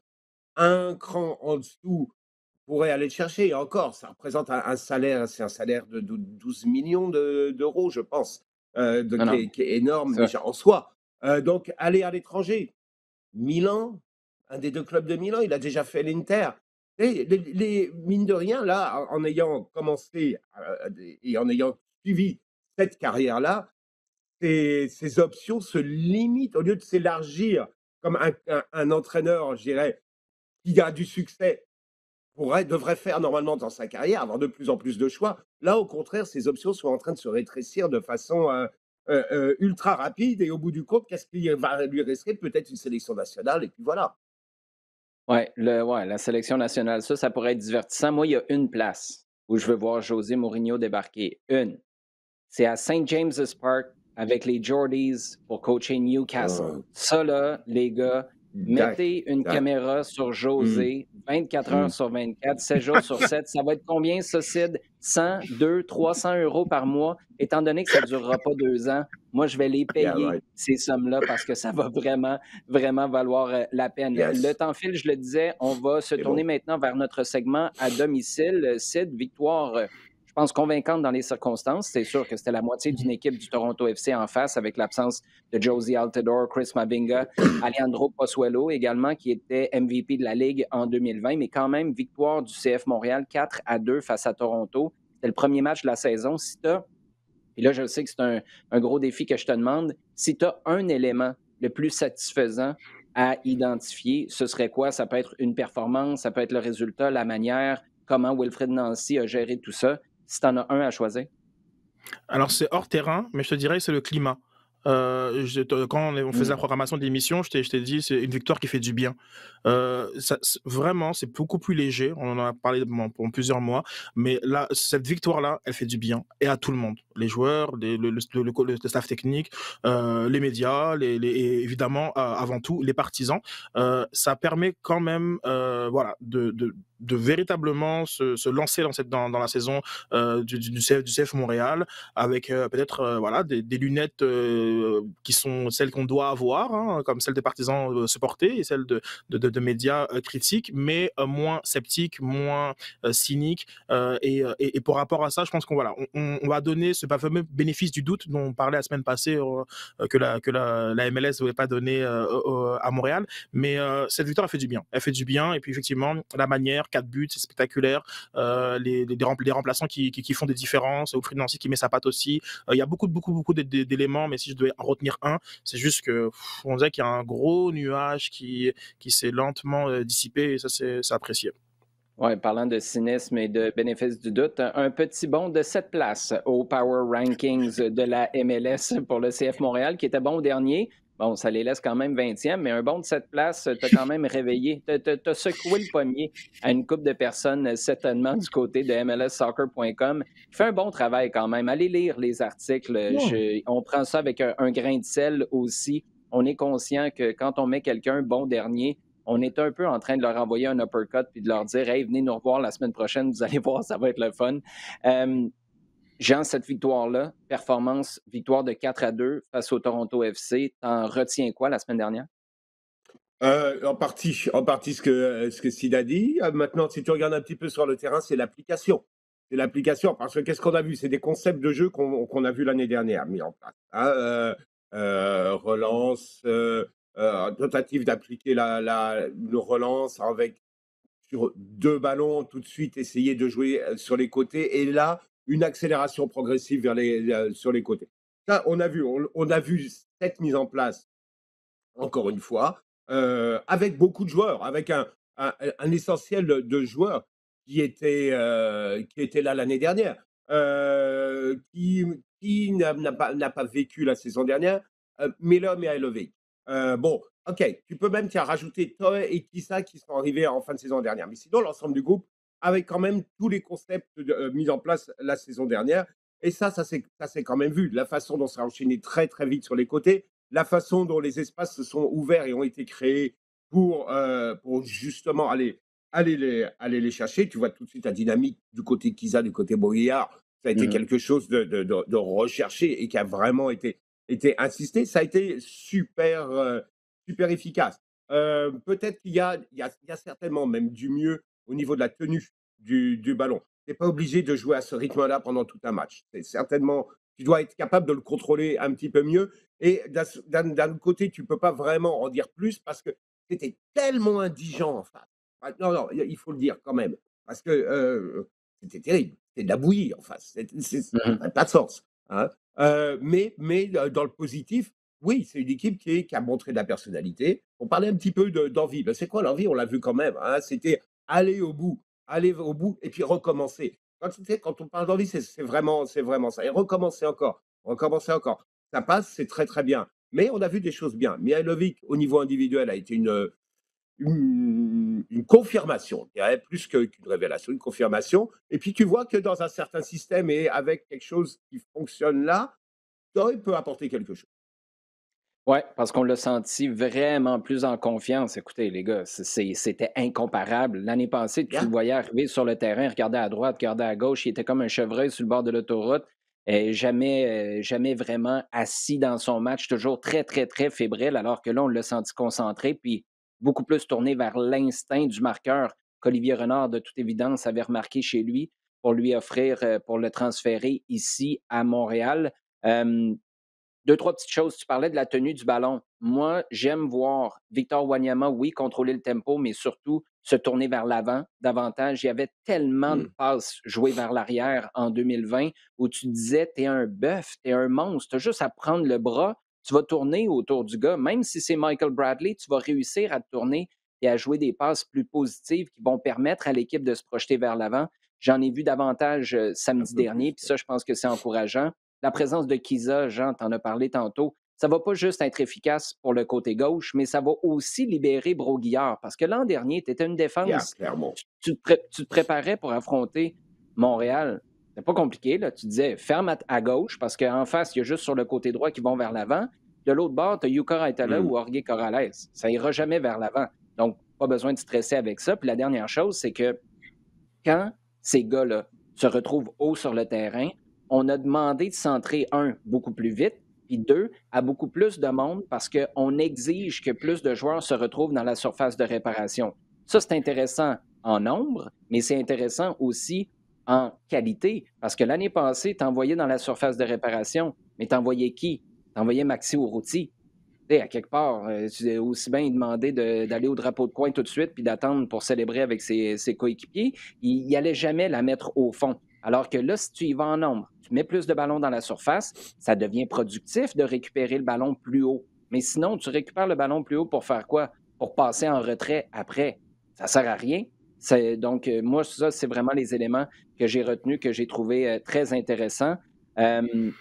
un cran en dessous pourrait aller le chercher. Et encore, ça représente un salaire, c'est un salaire de 12 millions d'euros, je pense, Non, non. qui est énorme Ça. déjà en soi. Donc, aller à l'étranger. Milan, un des 2 clubs de Milan, il a déjà fait l'Inter. Et mine de rien, là, en ayant commencé et en ayant suivi cette carrière-là, ses options se limitent au lieu de s'élargir comme un entraîneur, je dirais, qui a du succès devrait faire normalement dans sa carrière, avoir de plus en plus de choix. Là, au contraire, ces options sont en train de se rétrécir de façon ultra rapide et au bout du compte, qu'est-ce qui va lui rester? Peut-être une sélection nationale et puis voilà. Ouais, la sélection nationale, ça pourrait être divertissant. Moi, il y a une place où je veux voir José Mourinho débarquer. Une. C'est à St. James's Park avec les Geordies pour coacher Newcastle. Euh, Ça, là, les gars, Dac, mettez une dac. caméra sur Mmh, José 24 heures mmh. sur 24, 7 jours sur 7. Ça va être combien, ça, Sid? 100, 200, 300 euros par mois. Étant donné que ça ne durera pas 2 ans, moi, je vais les Yeah, payer, right. ces sommes-là, parce que ça va vraiment, vraiment valoir la peine. Le Yes, temps file, je le disais, on va se c'est tourner bon. maintenant vers notre segment à domicile. Sid, victoire je pense, convaincante dans les circonstances. C'est sûr que c'était la moitié d'une équipe du Toronto FC en face avec l'absence de Josie Altidore, Chris Mavinga, Alejandro Pozuelo également, qui était MVP de la Ligue en 2020. Mais quand même, victoire du CF Montréal 4-2 face à Toronto. C'était le premier match de la saison. Si tu as, et là, je sais que c'est un gros défi que je te demande, si tu as un élément le plus satisfaisant à identifier, ce serait quoi? Ça peut être une performance, ça peut être le résultat, la manière, comment Wilfred Nancy a géré tout ça. Si tu en as un à choisir. Alors c'est hors terrain, mais je te dirais que c'est le climat. Quand on faisait la Mm. programmation de l'émission, je t'ai dit c'est une victoire qui fait du bien. Vraiment, c'est beaucoup plus léger. On en a parlé pendant plusieurs mois, mais là, cette victoire-là, elle fait du bien et à tout le monde, les joueurs, le staff technique, les médias, et évidemment avant tout les partisans. Ça permet quand même, voilà, de véritablement se lancer dans la saison du CF Montréal avec peut-être voilà des lunettes qui sont celles qu'on doit avoir, hein, comme celles des partisans supportés et celles de médias critiques, mais moins sceptiques, moins cyniques. Et pour rapport à ça, je pense qu'on va donner ce fameux bénéfice du doute dont on parlait la semaine passée, que la MLS ne voulait pas donner à Montréal. Mais cette victoire, elle fait du bien. Elle fait du bien. Et puis effectivement, la manière, 4 buts, c'est spectaculaire. Les remplaçants qui font des différences. Wilfried Nancy qui met sa patte aussi. Il y a beaucoup d'éléments, mais si je devais en retenir un, c'est juste que on dirait qu'il y a un gros nuage qui s'est lentement dissipé et ça, c'est apprécié. Oui, parlant de cynisme et de bénéfice du doute, un petit bond de 7 places au Power Rankings de la MLS pour le CF Montréal, qui était bon au dernier. Bon, ça les laisse quand même 20e, mais un bond de 7 places, t'as quand même réveillé. T'as secoué le pommier à une couple de personnes, certainement, du côté de MLSsoccer.com, qui fait un bon travail quand même. Allez lire les articles. On prend ça avec un grain de sel aussi. On est conscient que quand on met quelqu'un bon dernier, on est un peu en train de leur envoyer un uppercut puis de leur dire « Hey, venez nous revoir la semaine prochaine, vous allez voir, ça va être le fun. » Jean, cette victoire-là, performance, victoire de 4-2 face au Toronto FC, t'en retiens quoi la semaine dernière? En partie ce que Sid a dit. Maintenant, si tu regardes un petit peu sur le terrain, c'est l'application. C'est l'application, parce que qu'est-ce qu'on a vu? C'est des concepts de jeu qu'on a vu l'année dernière mis en place, hein, relance, tentative d'appliquer le relance avec sur 2 ballons, tout de suite essayer de jouer sur les côtés et là, une accélération progressive sur les côtés. Ça, on a vu cette mise en place encore une fois, avec beaucoup de joueurs, avec un essentiel de joueurs qui étaient là l'année dernière, qui n'a pas vécu la saison dernière, Miller et Ailovic. Bon, ok, tu peux même rajouter Toy et Kissa qui sont arrivés en fin de saison dernière. Mais sinon, l'ensemble du groupe, avec quand même tous les concepts mis en place la saison dernière. Et ça s'est quand même vu. La façon dont ça a enchaîné très, très vite sur les côtés, la façon dont les espaces se sont ouverts et ont été créés pour justement aller les chercher. Tu vois tout de suite la dynamique du côté Kiza, du côté Boyard. Ça a été quelque chose de recherché et qui a vraiment été insisté. Ça a été super, super efficace. Peut-être qu'il y a certainement même du mieux au niveau de la tenue du ballon. Tu n'es pas obligé de jouer à ce rythme-là pendant tout un match. C'est certainement, tu dois être capable de le contrôler un petit peu mieux. Et d'un côté, tu ne peux pas vraiment en dire plus parce que c'était tellement indigent en face. Ah, non, non, il faut le dire quand même. Parce que c'était terrible. C'était de la bouillie en face. Ça Mhm. n'a pas de sens, hein. Mais dans le positif, oui, c'est une équipe qui a montré de la personnalité. On parlait un petit peu d'envie. Ben, c'est quoi l'envie? On l'a vu quand même, hein, c'était aller au bout et puis recommencer. Quand on parle d'envie, c'est vraiment ça et recommencer encore. Ça passe, c'est très, très bien. Mais on a vu des choses bien. Mihailovic, au niveau individuel, a été une confirmation, je dirais, plus qu'une révélation, une confirmation. Et puis tu vois que dans un certain système et avec quelque chose qui fonctionne là, il peut apporter quelque chose. Oui, parce qu'on l'a senti vraiment plus en confiance. Écoutez, les gars, c'était incomparable. L'année passée, tu le Bien. voyais arriver sur le terrain, regarder à droite, regarder à gauche. Il était comme un chevreuil sur le bord de l'autoroute. Jamais vraiment assis dans son match, toujours très, très, très fébrile, alors que là, on l'a senti concentré, puis beaucoup plus tourné vers l'instinct du marqueur qu'Olivier Renard, de toute évidence, avait remarqué chez lui pour lui offrir, pour le transférer ici à Montréal. Euh, Deux, trois petites choses. Tu parlais de la tenue du ballon. Moi, j'aime voir Victor Wanyama, oui, contrôler le tempo, mais surtout se tourner vers l'avant davantage. Il y avait tellement de Mm. passes jouées vers l'arrière en 2020 où tu disais, t'es un bœuf, t'es un monstre, t'as juste à prendre le bras, tu vas tourner autour du gars. Même si c'est Michael Bradley, tu vas réussir à te tourner et à jouer des passes plus positives qui vont permettre à l'équipe de se projeter vers l'avant. J'en ai vu davantage Un samedi peu dernier, plus. puis ça, je pense que c'est encourageant. La présence de Kiza, Jean, t'en as parlé tantôt, ça va pas juste être efficace pour le côté gauche, mais ça va aussi libérer Broguillard. Parce que l'an dernier, tu étais une Yeah, défense, clairement. tu te préparais pour affronter Montréal. C'est pas compliqué, là. Tu disais ferme à gauche, parce qu'en face, il y a juste sur le côté droit qui vont vers l'avant. De l'autre bord, tu as Yuka Raitala Mm. ou Jorge Corrales. Ça ira jamais vers l'avant. Donc, pas besoin de stresser avec ça. Puis la dernière chose, c'est que quand ces gars-là se retrouvent haut sur le terrain, on a demandé de centrer, un, beaucoup plus vite, puis deux, à beaucoup plus de monde parce qu'on exige que plus de joueurs se retrouvent dans la surface de réparation. Ça, c'est intéressant en nombre, mais c'est intéressant aussi en qualité parce que l'année passée, tu envoyais dans la surface de réparation, mais tu envoyais qui? Tu envoyais Maxi Urruti. Tu sais, à quelque part, tu aussi bien demander d'aller au drapeau de coin tout de suite puis d'attendre pour célébrer avec ses coéquipiers. Il n'allait jamais la mettre au fond. Alors que là, si tu y vas en nombre, tu mets plus de ballons dans la surface, ça devient productif de récupérer le ballon plus haut. Mais sinon, tu récupères le ballon plus haut pour faire quoi? Pour passer en retrait après. Ça ne sert à rien. Donc, moi, ça, c'est vraiment les éléments que j'ai retenus, que j'ai trouvé très intéressants. Euh,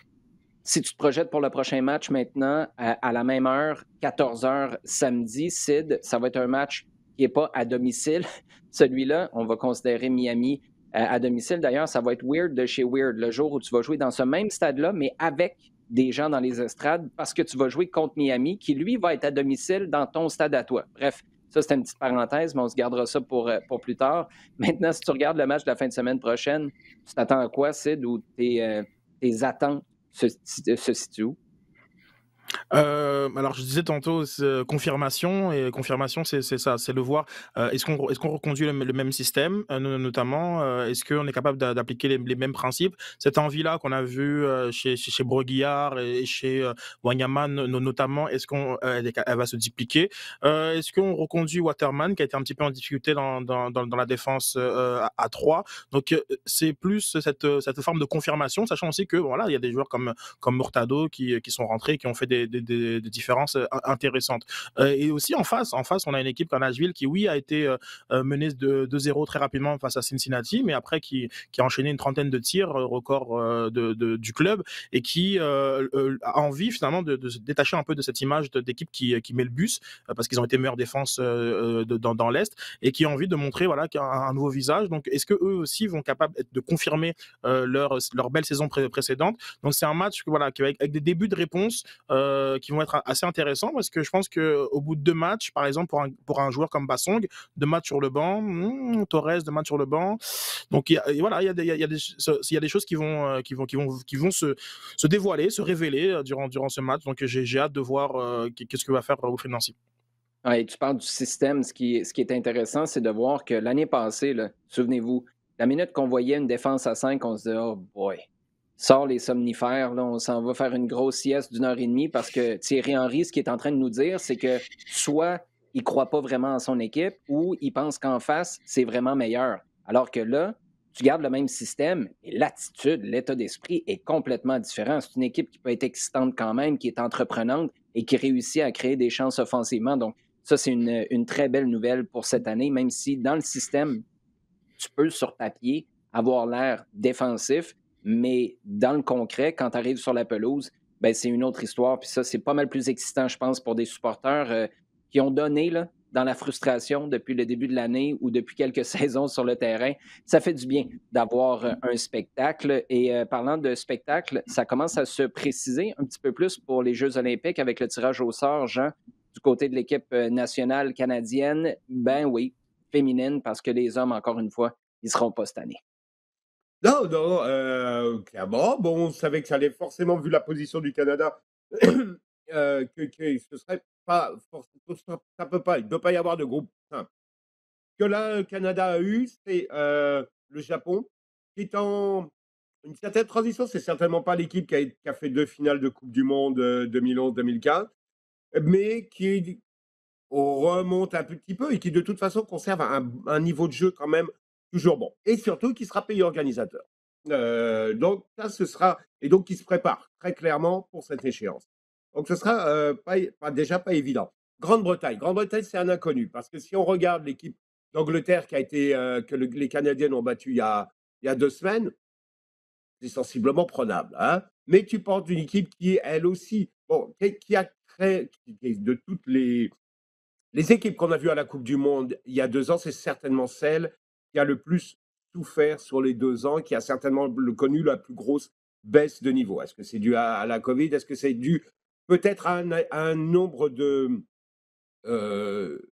Si tu te projettes pour le prochain match maintenant, à la même heure, 14 heures samedi, Sid, ça va être un match qui n'est pas à domicile. Celui-là, on va considérer Miami à domicile. D'ailleurs, ça va être weird de chez weird, le jour où tu vas jouer dans ce même stade-là, mais avec des gens dans les estrades, parce que tu vas jouer contre Miami, qui lui va être à domicile dans ton stade à toi. Bref, ça, c'était une petite parenthèse, mais on se gardera ça pour plus tard. Maintenant, si tu regardes le match de la fin de semaine prochaine, tu t'attends à quoi, Sid, ou tes attentes se situe où? Alors je disais tantôt confirmation et confirmation c'est ça, c'est le voir, est-ce qu'on reconduit le même système, notamment, est-ce qu'on est capable d'appliquer les mêmes principes? Cette envie-là qu'on a vue, chez Brault-Guillard et chez, Wanyama notamment, est-ce elle va se dupliquer? Est-ce qu'on reconduit Waterman qui a été un petit peu en difficulté dans la défense, à 3? Donc, c'est plus cette forme de confirmation, sachant aussi que voilà, il y a des joueurs comme Murtado qui sont rentrés, qui ont fait des différences intéressantes. Et aussi en face, on a une équipe comme Nashville qui, oui, a été menée de 2-0 très rapidement face à Cincinnati, mais après qui a enchaîné une trentaine de tirs, record du club, et qui a envie finalement de se détacher un peu de cette image d'équipe qui met le bus, parce qu'ils ont été meilleure défense dans l'Est, et qui a envie de montrer voilà, un nouveau visage. Donc, est-ce que eux aussi vont capables de confirmer leur belle saison précédente? Donc, c'est un match voilà, avec des débuts de réponse qui vont être assez intéressants, parce que je pense qu'au bout de 2 matchs, par exemple, pour un joueur comme Bassong, 2 matchs sur le banc, Torres, 2 matchs sur le banc. Donc, voilà, il y a des choses qui vont se dévoiler, se révéler durant ce match. Donc, j'ai hâte de voir qu'est-ce que va faire Wilfried Nancy. Ouais, tu parles du système. Ce qui est intéressant, c'est de voir que l'année passée, là, souvenez-vous, la minute qu'on voyait une défense à 5, on se disait, oh boy, sors les somnifères, là, on s'en va faire une grosse sieste d'1 heure et demie parce que Thierry Henry, ce qu'il est en train de nous dire, c'est que soit il ne croit pas vraiment en son équipe ou il pense qu'en face, c'est vraiment meilleur. Alors que là, tu gardes le même système et l'attitude, l'état d'esprit est complètement différent. C'est une équipe qui peut être excitante quand même, qui est entreprenante, et qui réussit à créer des chances offensivement. Donc, ça, c'est une très belle nouvelle pour cette année, même si dans le système, tu peux, sur papier, avoir l'air défensif, mais dans le concret, quand tu arrives sur la pelouse, ben, c'est une autre histoire. Puis ça, c'est pas mal plus excitant, je pense, pour des supporters qui ont donné là, dans la frustration depuis le début de l'année ou depuis quelques saisons sur le terrain. Ça fait du bien d'avoir un spectacle. Et parlant de spectacle, ça commence à se préciser un petit peu plus pour les Jeux olympiques avec le tirage au sort, Jean, du côté de l'équipe nationale canadienne. Ben oui, féminine, parce que les hommes, encore une fois, ils ne seront pas cette année. Non, non, clairement, bon, on savait que ça allait forcément, vu la position du Canada, que ce serait pas forcément, ça peut pas, il ne peut pas y avoir de groupe simple. Ce que là, le Canada a eu, c'est le Japon, qui est en une certaine transition. C'est certainement pas l'équipe qui a fait 2 finales de Coupe du Monde 2011-2015, mais qui remonte un petit peu et qui, de toute façon, conserve un niveau de jeu quand même toujours bon. Et surtout, qui sera pays organisateur. Donc, ça, ce sera. Et donc, qui se prépare très clairement pour cette échéance. Donc, ce sera déjà pas évident. Grande-Bretagne. Grande-Bretagne, c'est un inconnu. Parce que si on regarde l'équipe d'Angleterre les Canadiennes ont battu il y a 2 semaines, c'est sensiblement prenable. Hein. Mais tu portes une équipe qui, elle aussi, bon, qui a créé, de toutes les équipes qu'on a vues à la Coupe du Monde il y a 2 ans, c'est certainement celle qui a le plus souffert sur les 2 ans, qui a certainement connu la plus grosse baisse de niveau. Est-ce que c'est dû à la Covid? Est-ce que c'est dû peut-être à un nombre de... que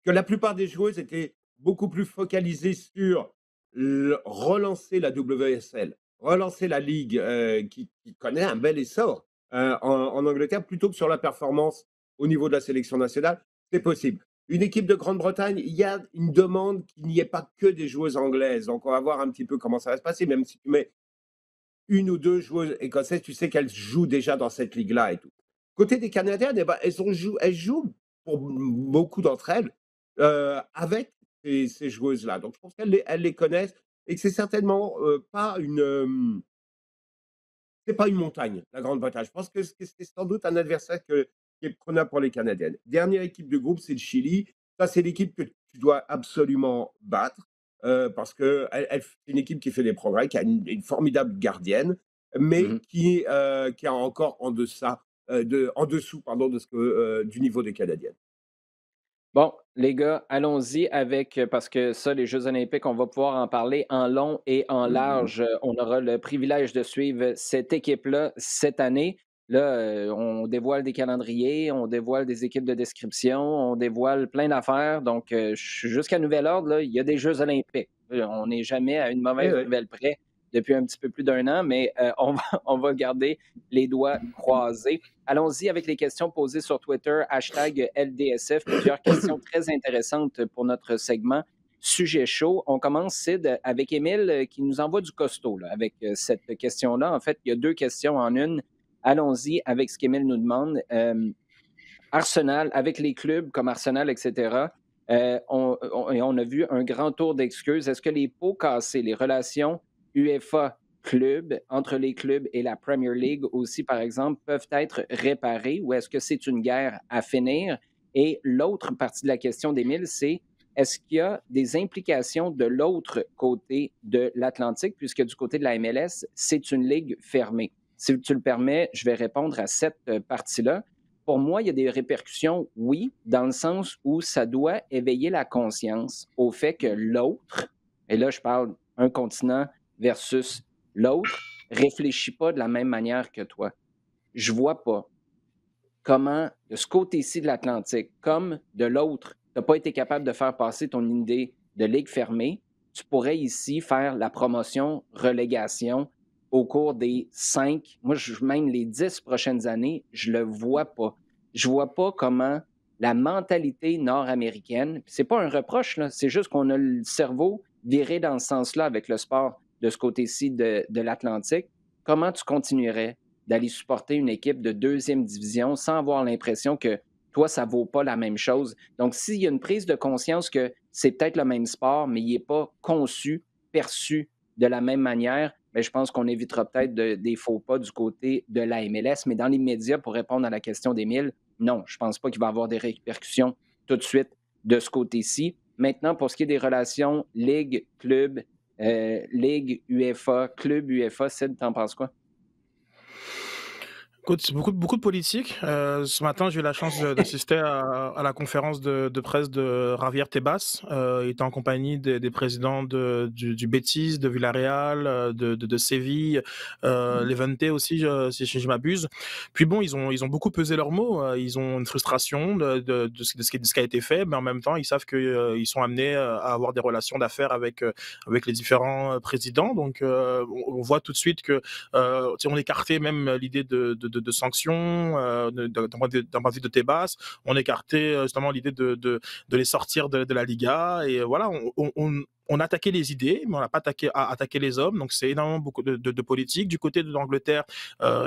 la plupart des joueuses étaient beaucoup plus focalisées sur relancer la WSL, relancer la Ligue qui connaît un bel essor en Angleterre, plutôt que sur la performance au niveau de la sélection nationale. C'est possible. Une équipe de Grande-Bretagne, il y a une demande qu'il n'y ait pas que des joueuses anglaises. Donc, on va voir un petit peu comment ça va se passer. Même si tu mets 1 ou 2 joueuses écossaises, tu sais qu'elles jouent déjà dans cette ligue-là et tout. Côté des Canadiennes, eh ben, elles jouent pour beaucoup d'entre elles avec ces joueuses-là. Donc, je pense elles les connaissent et que c'est certainement c'est pas une montagne, la Grande-Bretagne. Je pense que c'est sans doute un adversaire qui est prenable pour les Canadiennes. Dernière équipe de groupe, c'est le Chili. Ça, c'est l'équipe que tu dois absolument battre parce que c'est une équipe qui fait des progrès, qui a une formidable gardienne, mais qui est encore en dessous pardon, du niveau des Canadiennes. Bon, les gars, allons-y avec, parce que ça, les Jeux olympiques, on va pouvoir en parler en long et en large. On aura le privilège de suivre cette équipe-là cette année. Là, on dévoile des calendriers, on dévoile des équipes de description, on dévoile plein d'affaires. Donc, jusqu'à nouvel ordre, là, il y a des Jeux olympiques. On n'est jamais à une Eh mauvaise oui. nouvelle près depuis un petit peu plus d'1 an, mais on va garder les doigts croisés. Allons-y avec les questions posées sur Twitter, hashtag LDSF. Plusieurs questions très intéressantes pour notre segment Sujet chaud. On commence, Sid, avec Émile qui nous envoie du costaud là, avec cette question-là. En fait, il y a 2 questions en une. Allons-y avec ce qu'Émile nous demande. Arsenal, avec les clubs comme Arsenal, etc., on a vu un grand tour d'excuses. Est-ce que les pots cassés, les relations UEFA club, entre les clubs et la Premier League aussi, par exemple, peuvent être réparés ou est-ce que c'est une guerre à finir? Et l'autre partie de la question d'Émile, c'est est-ce qu'il y a des implications de l'autre côté de l'Atlantique, puisque du côté de la MLS, c'est une ligue fermée? Si tu le permets, je vais répondre à cette partie-là. Pour moi, il y a des répercussions, oui, dans le sens où ça doit éveiller la conscience au fait que l'autre, et là je parle un continent versus l'autre, réfléchit pas de la même manière que toi. Je vois pas comment, de ce côté-ci de l'Atlantique, comme de l'autre, tu n'as pas été capable de faire passer ton idée de ligue fermée, tu pourrais ici faire la promotion, relégation au cours des 5, moi, même les 10 prochaines années, je le vois pas. Je vois pas comment la mentalité nord-américaine, c'est pas un reproche, là, c'est juste qu'on a le cerveau viré dans ce sens-là avec le sport de ce côté-ci de l'Atlantique. Comment tu continuerais d'aller supporter une équipe de 2e division sans avoir l'impression que toi, ça ne vaut pas la même chose? Donc, s'il y a une prise de conscience que c'est peut-être le même sport, mais il n'est pas conçu, perçu de la même manière, mais je pense qu'on évitera peut-être des faux pas du côté de la MLS. Mais dans l'immédiat, pour répondre à la question d'Émile, non, je ne pense pas qu'il va y avoir des répercussions tout de suite de ce côté-ci. Maintenant, pour ce qui est des relations Ligue-Club, Ligue UEFA, Club UEFA, Sid, t'en penses quoi? Écoute, c'est beaucoup de politique. Ce matin, j'ai eu la chance d'assister à la conférence de presse de Javier Tebas. Il était en compagnie des présidents du Betis, de Villarreal, de Séville, Levante aussi, si je m'abuse. Puis bon, ils ont beaucoup pesé leurs mots. Ils ont une frustration de ce qui a été fait, mais en même temps, ils savent qu'ils sont amenés à avoir des relations d'affaires avec les différents présidents. Donc, on voit tout de suite que on écartait même l'idée de sanctions d'un point de vue de Tebas. On écartait justement l'idée de les sortir de la Liga. Et voilà, on a attaqué les idées, mais on n'a pas attaqué les hommes. Donc, c'est énormément beaucoup de politique. Du côté de l'Angleterre,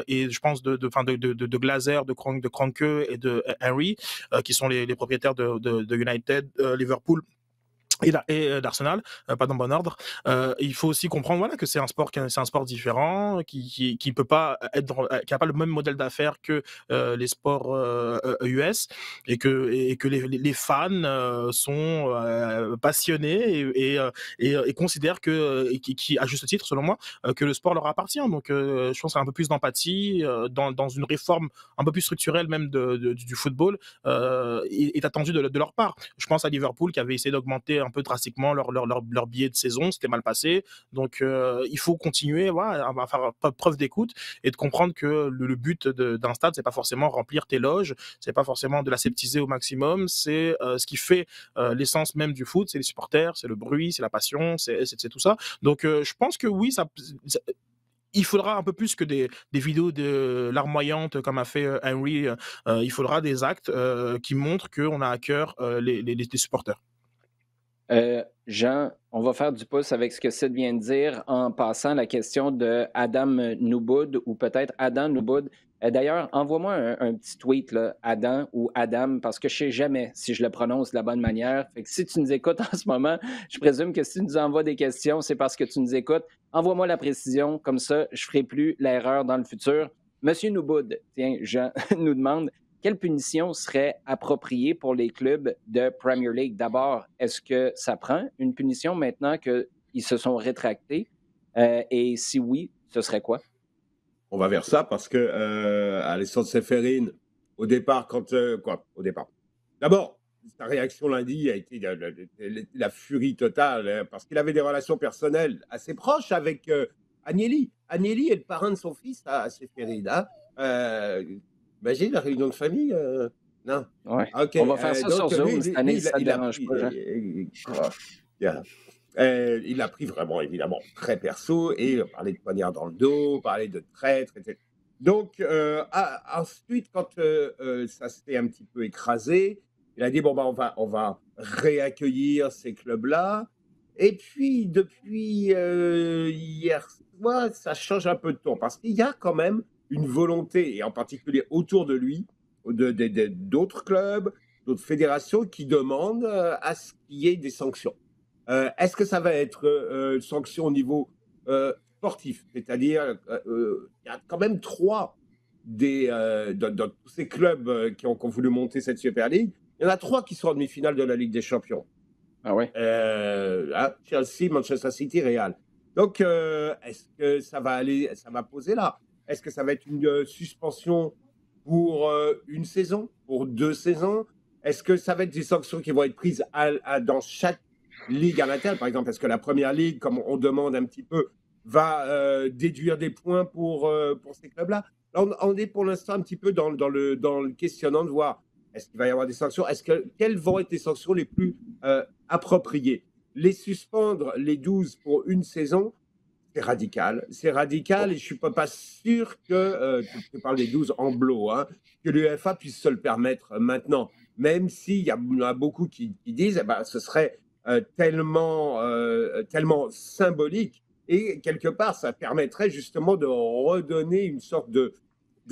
et je pense de Glazer, de Kroenke et de Henry, qui sont les propriétaires de United, Liverpool et d'Arsenal, pas dans le bon ordre. Il faut aussi comprendre voilà que c'est un sport différent qui peut pas qui a pas le même modèle d'affaires que les sports US et que les fans sont passionnés et considèrent que qui à juste titre selon moi que le sport leur appartient. Donc je pense qu'il y a un peu plus d'empathie dans une réforme un peu plus structurelle même du football est attendu de leur part. Je pense à Liverpool qui avait essayé d'augmenter un peu drastiquement leur billet de saison, c'était mal passé. Donc il faut continuer voilà, à faire preuve d'écoute et de comprendre que le but d'un stade, c'est pas forcément remplir tes loges, c'est pas forcément de l'aseptiser au maximum, c'est ce qui fait l'essence même du foot, c'est les supporters, c'est le bruit, c'est la passion, c'est tout ça. Donc je pense que oui, il faudra un peu plus que des vidéos de larmoyantes comme a fait Henry. Il faudra des actes qui montrent qu'on a à cœur les supporters. Jean, on va faire du pouce avec ce que Sid vient de dire en passant la question de Adam Nouboud ou peut-être Adam Nouboud. D'ailleurs, envoie-moi un petit tweet, là, Adam ou Adam, parce que je ne sais jamais si je le prononce de la bonne manière. Fait que si tu nous écoutes en ce moment, je présume que si tu nous envoies des questions, c'est parce que tu nous écoutes. Envoie-moi la précision, comme ça, je ne ferai plus l'erreur dans le futur. Monsieur Nouboud, tiens, Jean nous demande quelle punition serait appropriée pour les clubs de Premier League? D'abord, est-ce que ça prend une punition maintenant qu'ils se sont rétractés? Et si oui, ce serait quoi? On va vers ça parce que Alessandro Seferin, au départ, au départ. D'abord, sa réaction lundi a été la furie totale hein, parce qu'il avait des relations personnelles assez proches avec Agnelli. Agnelli est le parrain de son fils à Seferin. Hein. Imagine la réunion de famille. Non. Ouais. Ok. On va faire ça sur Zoom cette année, si ça ne dérange pas, Jean. Il l'a pris vraiment, évidemment, très perso et parlait de poignard dans le dos, parlait de traître, etc. Donc, ensuite, quand ça s'est un petit peu écrasé, il a dit bon, bah, on va réaccueillir ces clubs-là. Et puis, depuis hier soir, ça change un peu de ton parce qu'il y a quand même une volonté, et en particulier autour de lui, d'autres clubs, d'autres fédérations qui demandent à ce qu'il y ait des sanctions. Est-ce que ça va être sanction au niveau sportif? C'est-à-dire, il y a quand même trois dans tous ces clubs qui ont voulu monter cette Super League, il y en a trois qui sont en demi-finale de la Ligue des Champions. Ah ouais? Chelsea, Manchester City, Real. Donc, est-ce que ça va poser là? Est-ce que ça va être une suspension pour une saison, pour 2 saisons? Est-ce que ça va être des sanctions qui vont être prises dans chaque ligue à l'intérieur? Par exemple, est-ce que la première ligue, comme on demande un petit peu, va déduire des points pour ces clubs-là? Là, on est pour l'instant un petit peu dans le questionnant de voir est-ce qu'il va y avoir des sanctions? Quelles vont être les sanctions les plus appropriées? Les suspendre les 12 pour une saison, c'est radical. C'est radical et je ne suis pas sûr que, tu parles des 12 en bloc, hein, que l'UEFA puisse se le permettre maintenant. Même s'il y en a beaucoup qui disent ce serait tellement symbolique et quelque part, ça permettrait justement de redonner une sorte de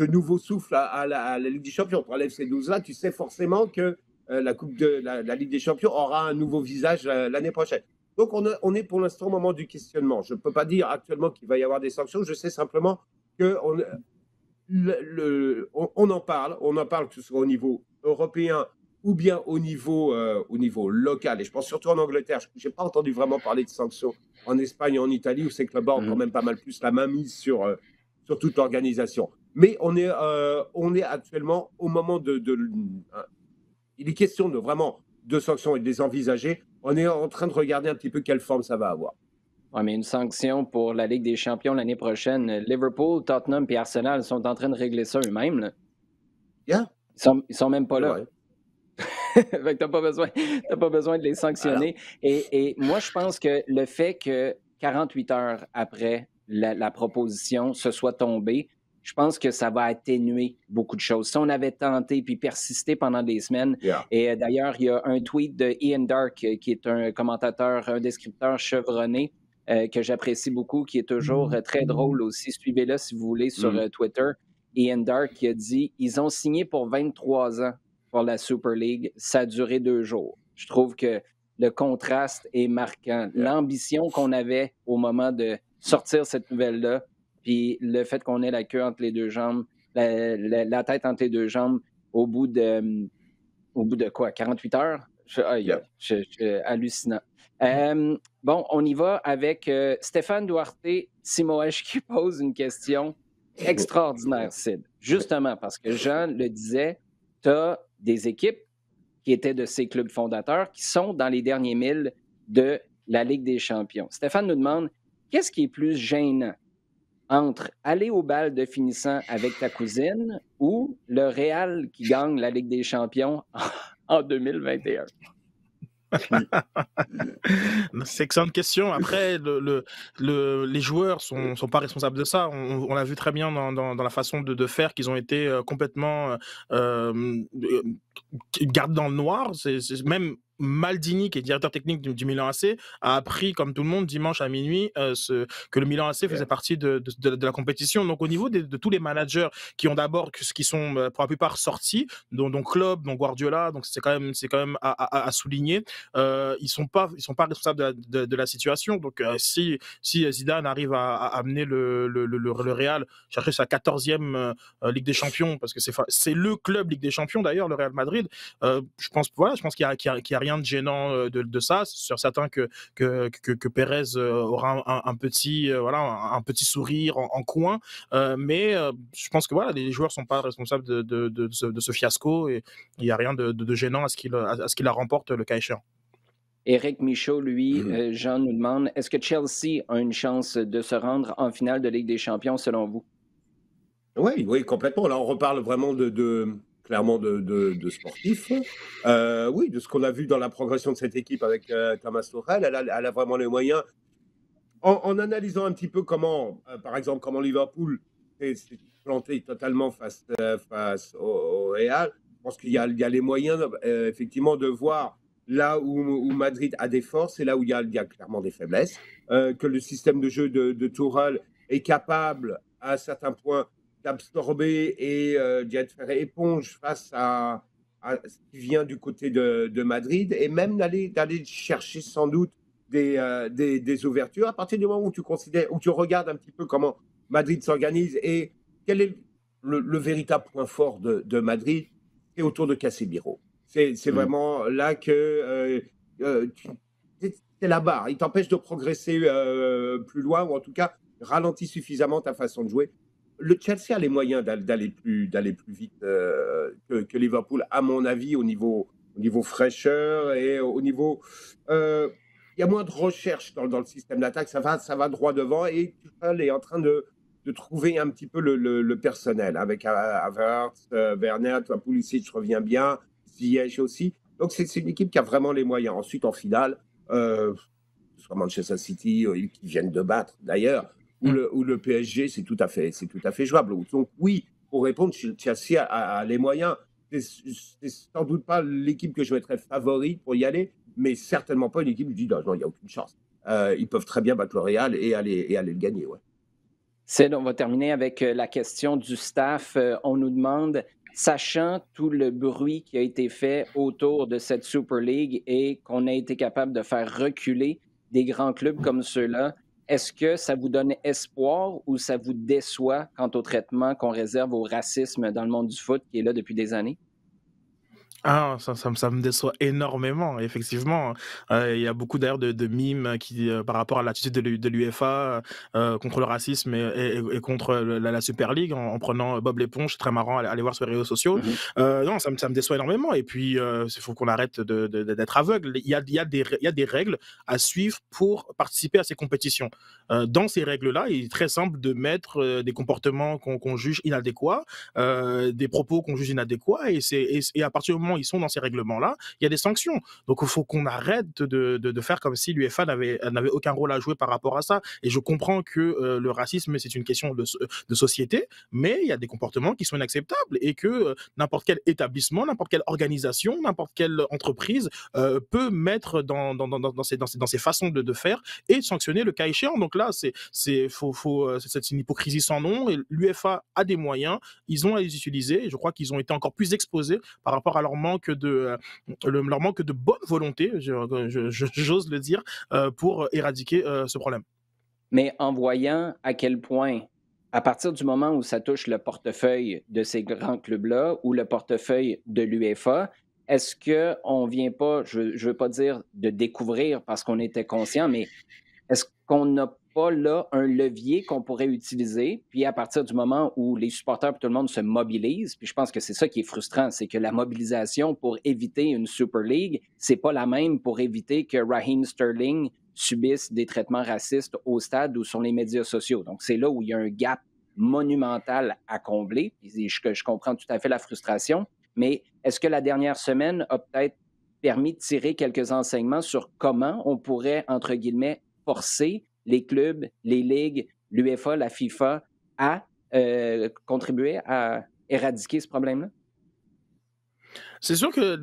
nouveau souffle à la Ligue des Champions. Tu enlèves ces 12-là, tu sais forcément que la Ligue des Champions aura un nouveau visage l'année prochaine. Donc, on est pour l'instant au moment du questionnement. Je ne peux pas dire actuellement qu'il va y avoir des sanctions. Je sais simplement qu'on on en parle, que ce soit au niveau européen ou bien au niveau local. Et je pense surtout en Angleterre. Je n'ai pas entendu vraiment parler de sanctions en Espagne et en Italie, où ces clubs ont quand même pas mal plus la main mise sur toute l'organisation. Mais on est actuellement au moment il est question de sanctions et de les envisager. On est en train de regarder un petit peu quelle forme ça va avoir. Oui, mais une sanction pour la Ligue des champions l'année prochaine. Liverpool, Tottenham et Arsenal sont en train de régler ça eux-mêmes. Là. Yeah, Ils sont même pas là. ouais. Fait que t'as pas besoin de les sanctionner. Voilà. Et moi, je pense que le fait que 48 heures après la proposition se soit tombée, je pense que ça va atténuer beaucoup de choses. Si on avait tenté puis persisté pendant des semaines, Yeah. et d'ailleurs, il y a un tweet de Ian Dark, qui est un commentateur, un descripteur chevronné, que j'apprécie beaucoup, qui est toujours très drôle aussi. Suivez-le si vous voulez sur Twitter. Ian Dark qui a dit « Ils ont signé pour 23 ans pour la Super League. Ça a duré 2 jours. » Je trouve que le contraste est marquant. L'ambition qu'on avait au moment de sortir cette nouvelle-là, puis le fait qu'on ait la queue entre les deux jambes, la tête entre les deux jambes, au bout de quoi, 48 heures? Hallucinant. Bon, on y va avec Stéphane Duarte Simoèche qui pose une question extraordinaire, Sid. Justement, parce que Jean le disait, tu as des équipes qui étaient de ces clubs fondateurs qui sont dans les derniers milles de la Ligue des champions. Stéphane nous demande, qu'est-ce qui est plus gênant entre aller au bal de finissant avec ta cousine ou le Real qui gagne la Ligue des champions en 2021? C'est excellente question. Après, les joueurs sont pas responsables de ça. On l'a vu très bien dans la façon de faire qu'ils ont été complètement gardés dans le noir. C'est même Maldini, qui est directeur technique du Milan AC, a appris, comme tout le monde, dimanche à minuit, que le Milan AC faisait partie de la compétition. Donc, au niveau de tous les managers qui ont d'abord, qui sont pour la plupart sortis, dont Klopp, dont Guardiola, donc c'est quand même à souligner. Ils sont pas responsables de la situation. Donc, si Zidane arrive à amener le Real chercher sa 14e Ligue des Champions, parce que c'est le club Ligue des Champions d'ailleurs, le Real Madrid. Je pense qu'il y a rien de gênant de ça. C'est sûr certain que Pérez aura un petit sourire en coin, mais je pense que les joueurs sont pas responsables de ce fiasco, et il y a rien de gênant à ce qu'il la remporte le cas échéant. Éric Michaud, lui, Jean nous demande, est-ce que Chelsea a une chance de se rendre en finale de Ligue des champions selon vous? Oui, complètement. Là, on reparle vraiment clairement de sportifs. Oui, de ce qu'on a vu dans la progression de cette équipe avec Thomas Tuchel. Elle a vraiment les moyens. En analysant un petit peu par exemple, comment Liverpool s'est planté totalement face au Real, je pense qu'il y a les moyens, effectivement, de voir là où Madrid a des forces et là où il y a clairement des faiblesses, que le système de jeu de Tuchel est capable, à certains points, d'absorber et d'y faire éponge face à ce qui vient du côté de Madrid, et même d'aller chercher sans doute des ouvertures à partir du moment où tu regardes un petit peu comment Madrid s'organise et quel est le véritable point fort de Madrid, c'est autour de Casemiro. C'est vraiment là que c'est la barre. Il t'empêche de progresser plus loin, ou en tout cas ralentit suffisamment ta façon de jouer. Le Chelsea a les moyens d'aller plus vite que Liverpool, à mon avis, au niveau fraîcheur et au niveau... il y a moins de recherche dans le système d'attaque, ça va droit devant, et Tuchel est en train de trouver un petit peu le personnel, avec Havertz, Werner, Pulisic revient bien, Ziyech aussi. Donc c'est une équipe qui a vraiment les moyens. Ensuite, en finale, soit Manchester City, qui viennent de battre d'ailleurs, ou le PSG, c'est tout à fait jouable. Donc oui, pour répondre, Chelsea a les moyens. C'est sans doute pas l'équipe que je mettrais favorite pour y aller, mais certainement pas une équipe où je dis non, il n'y a aucune chance. Ils peuvent très bien battre le Real et aller le gagner. Ouais. On va terminer avec la question du staff. On nous demande, sachant tout le bruit qui a été fait autour de cette Super League et qu'on a été capable de faire reculer des grands clubs comme ceux-là, est-ce que ça vous donne espoir ou ça vous déçoit quant au traitement qu'on réserve au racisme dans le monde du foot qui est là depuis des années? Ah, ça me déçoit énormément, effectivement. Il y a beaucoup d'ailleurs de mimes qui, par rapport à l'attitude de l'UEFA, contre le racisme et contre la Super League en prenant Bob l'éponge. C'est très marrant, aller voir sur les réseaux sociaux. Mhm. Non, ça me déçoit énormément et puis, il faut qu'on arrête d'être aveugle. Il y a des règles à suivre pour participer à ces compétitions. Dans ces règles-là, il est très simple de mettre, des comportements qu'on juge inadéquats, des propos qu'on juge inadéquats et à partir du moment où ils sont dans ces règlements-là, il y a des sanctions. Donc il faut qu'on arrête de faire comme si l'UEFA n'avait aucun rôle à jouer par rapport à ça. Et je comprends que le racisme, c'est une question de société, mais il y a des comportements qui sont inacceptables et que n'importe quel établissement, n'importe quelle organisation, n'importe quelle entreprise peut mettre dans ces façons de faire et de sanctionner le cas échéant. Donc là, c'est une hypocrisie sans nom et l'UEFA a des moyens, ils ont à les utiliser et je crois qu'ils ont été encore plus exposés par rapport à leur leur manque de bonne volonté, j'ose le dire, pour éradiquer ce problème. Mais en voyant à quel point, à partir du moment où ça touche le portefeuille de ces grands clubs-là ou le portefeuille de l'UEFA, est-ce qu'on ne vient pas, je ne veux pas dire de découvrir parce qu'on était conscient, mais est-ce qu'on n'a pas là un levier qu'on pourrait utiliser? Puis à partir du moment où les supporters et tout le monde se mobilisent, puis je pense que c'est ça qui est frustrant, c'est que la mobilisation pour éviter une Super League, c'est pas la même pour éviter que Raheem Sterling subisse des traitements racistes au stade ou sur les médias sociaux. Donc c'est là où il y a un gap monumental à combler. Puis je comprends tout à fait la frustration, mais est-ce que la dernière semaine a peut-être permis de tirer quelques enseignements sur comment on pourrait, entre guillemets, forcer les clubs, les ligues, l'UEFA, la FIFA à contribuer à éradiquer ce problème-là? C'est sûr que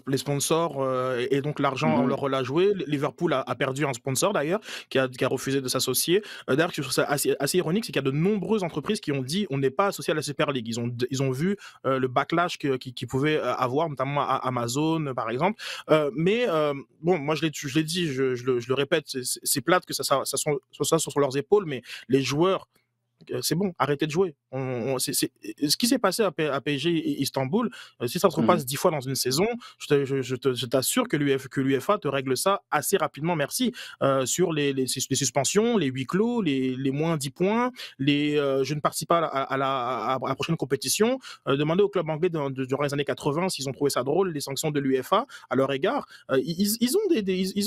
les sponsors et donc l'argent ont Mhm. leur rôle à jouer. Liverpool a perdu un sponsor d'ailleurs qui a refusé de s'associer. D'ailleurs, je trouve ça assez ironique, c'est qu'il y a de nombreuses entreprises qui ont dit on n'est pas associé à la Super League. Ils ont vu le backlash qu'ils pouvaient avoir, notamment à Amazon par exemple. Bon, moi je l'ai dit, je le répète, c'est plate que soit sur leurs épaules, mais les joueurs c'est bon, arrêtez de jouer. Ce qui s'est passé à PSG et Istanbul, si ça se repasse Mhm. 10 fois dans une saison, je t'assure que l'UEFA te règle ça assez rapidement, merci. Sur les suspensions, les huis clos, les moins 10 points, je ne participe pas à la prochaine compétition. Demandez aux clubs anglais durant les années 80 s'ils ont trouvé ça drôle, les sanctions de l'UEFA à leur égard. Ils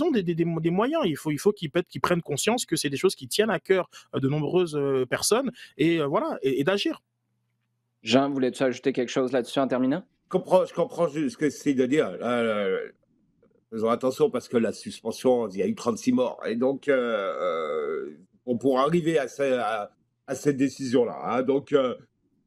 ont des moyens. Il faut qu'ils prennent conscience que c'est des choses qui tiennent à cœur de nombreuses personnes et voilà, et d'agir. Jean, voulais-tu ajouter quelque chose là-dessus en terminant? Je comprends ce que c'est de dire. Faisons attention parce que la suspension, il y a eu 36 morts. Et donc, on pourra arriver à cette décision-là. Hein. Donc,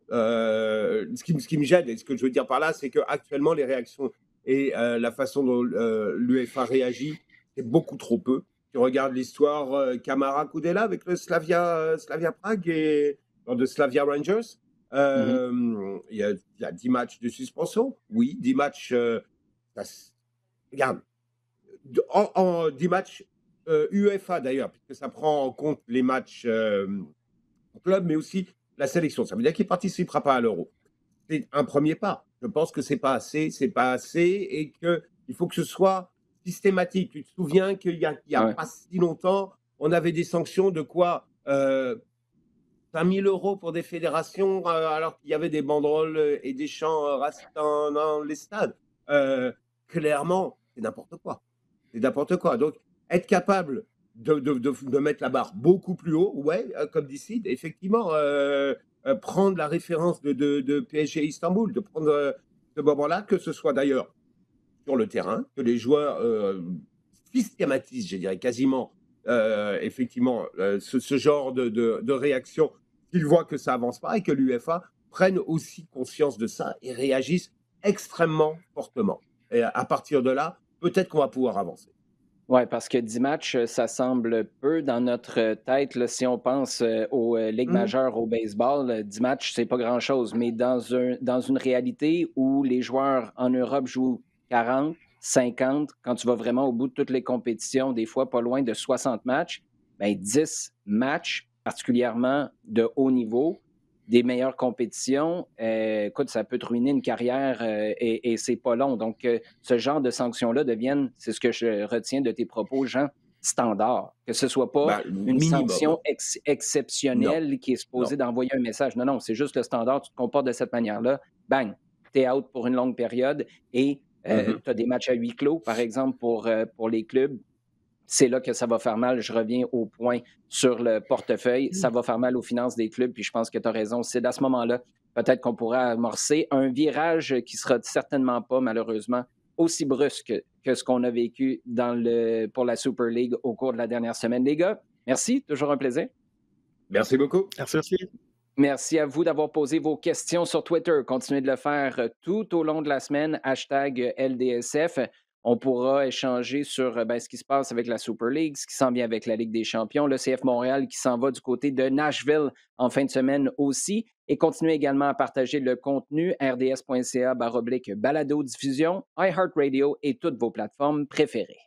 ce qui me gêne, et ce que je veux dire par là, c'est qu'actuellement, les réactions et la façon dont l'UEFA réagit, c'est beaucoup trop peu. Tu regardes l'histoire Camara Kudela avec le Slavia Prague et de Slavia Rangers. Mhm. Il y a 10 matchs de suspension. Oui, 10 matchs. Regarde, en 10 matchs UEFA d'ailleurs, puisque ça prend en compte les matchs en club, mais aussi la sélection. Ça veut dire qu'il ne participera pas à l'Euro. C'est un premier pas. Je pense que c'est pas assez et qu'il faut que ce soit systématique. Tu te souviens qu'il y a Ouais. pas si longtemps, on avait des sanctions de quoi 5 000 euros pour des fédérations, alors qu'il y avait des banderoles et des chants racistes dans les stades. Clairement, c'est n'importe quoi. C'est n'importe quoi. Donc, être capable de mettre la barre beaucoup plus haut, ouais, comme d'ici, effectivement, prendre la référence de PSG Istanbul, de prendre ce moment-là, que ce soit d'ailleurs sur le terrain, que les joueurs systématisent, je dirais quasiment, effectivement, ce genre de réaction, qu'ils voient que ça avance pas et que l'UEFA prenne aussi conscience de ça et réagisse extrêmement fortement. Et à partir de là, peut-être qu'on va pouvoir avancer. Oui, parce que 10 matchs, ça semble peu dans notre tête. Là, si on pense aux ligues Mmh. majeures au baseball, 10 matchs, c'est pas grand-chose. Mais dans une réalité où les joueurs en Europe jouent 40, 50, quand tu vas vraiment au bout de toutes les compétitions, des fois pas loin de 60 matchs, bien 10 matchs, particulièrement de haut niveau, des meilleures compétitions, écoute, ça peut te ruiner une carrière et c'est pas long. Donc, ce genre de sanctions-là deviennent, c'est ce que je retiens de tes propos, Jean, standard. Que ce soit pas Ben, une sanction minimum. Non, exceptionnelle qui est non. supposée d'envoyer un message. Non, non, c'est juste le standard. Tu te comportes de cette manière-là. Bang, t'es out pour une longue période et Mhm. tu as des matchs à huis clos, par exemple, pour les clubs. C'est là que ça va faire mal. Je reviens au point sur le portefeuille. Ça va faire mal aux finances des clubs, puis je pense que tu as raison. C'est à ce moment-là, peut-être qu'on pourra amorcer un virage qui sera certainement pas, malheureusement, aussi brusque que ce qu'on a vécu pour la Super League au cours de la dernière semaine. Les gars, merci, toujours un plaisir. Merci beaucoup. Merci aussi. Merci à vous d'avoir posé vos questions sur Twitter. Continuez de le faire tout au long de la semaine. Hashtag LDSF. On pourra échanger sur ce qui se passe avec la Super League, ce qui s'en vient avec la Ligue des champions, le CF Montréal qui s'en va du côté de Nashville en fin de semaine aussi. Et continuez également à partager le contenu rds.ca/balado-diffusion, iHeartRadio et toutes vos plateformes préférées.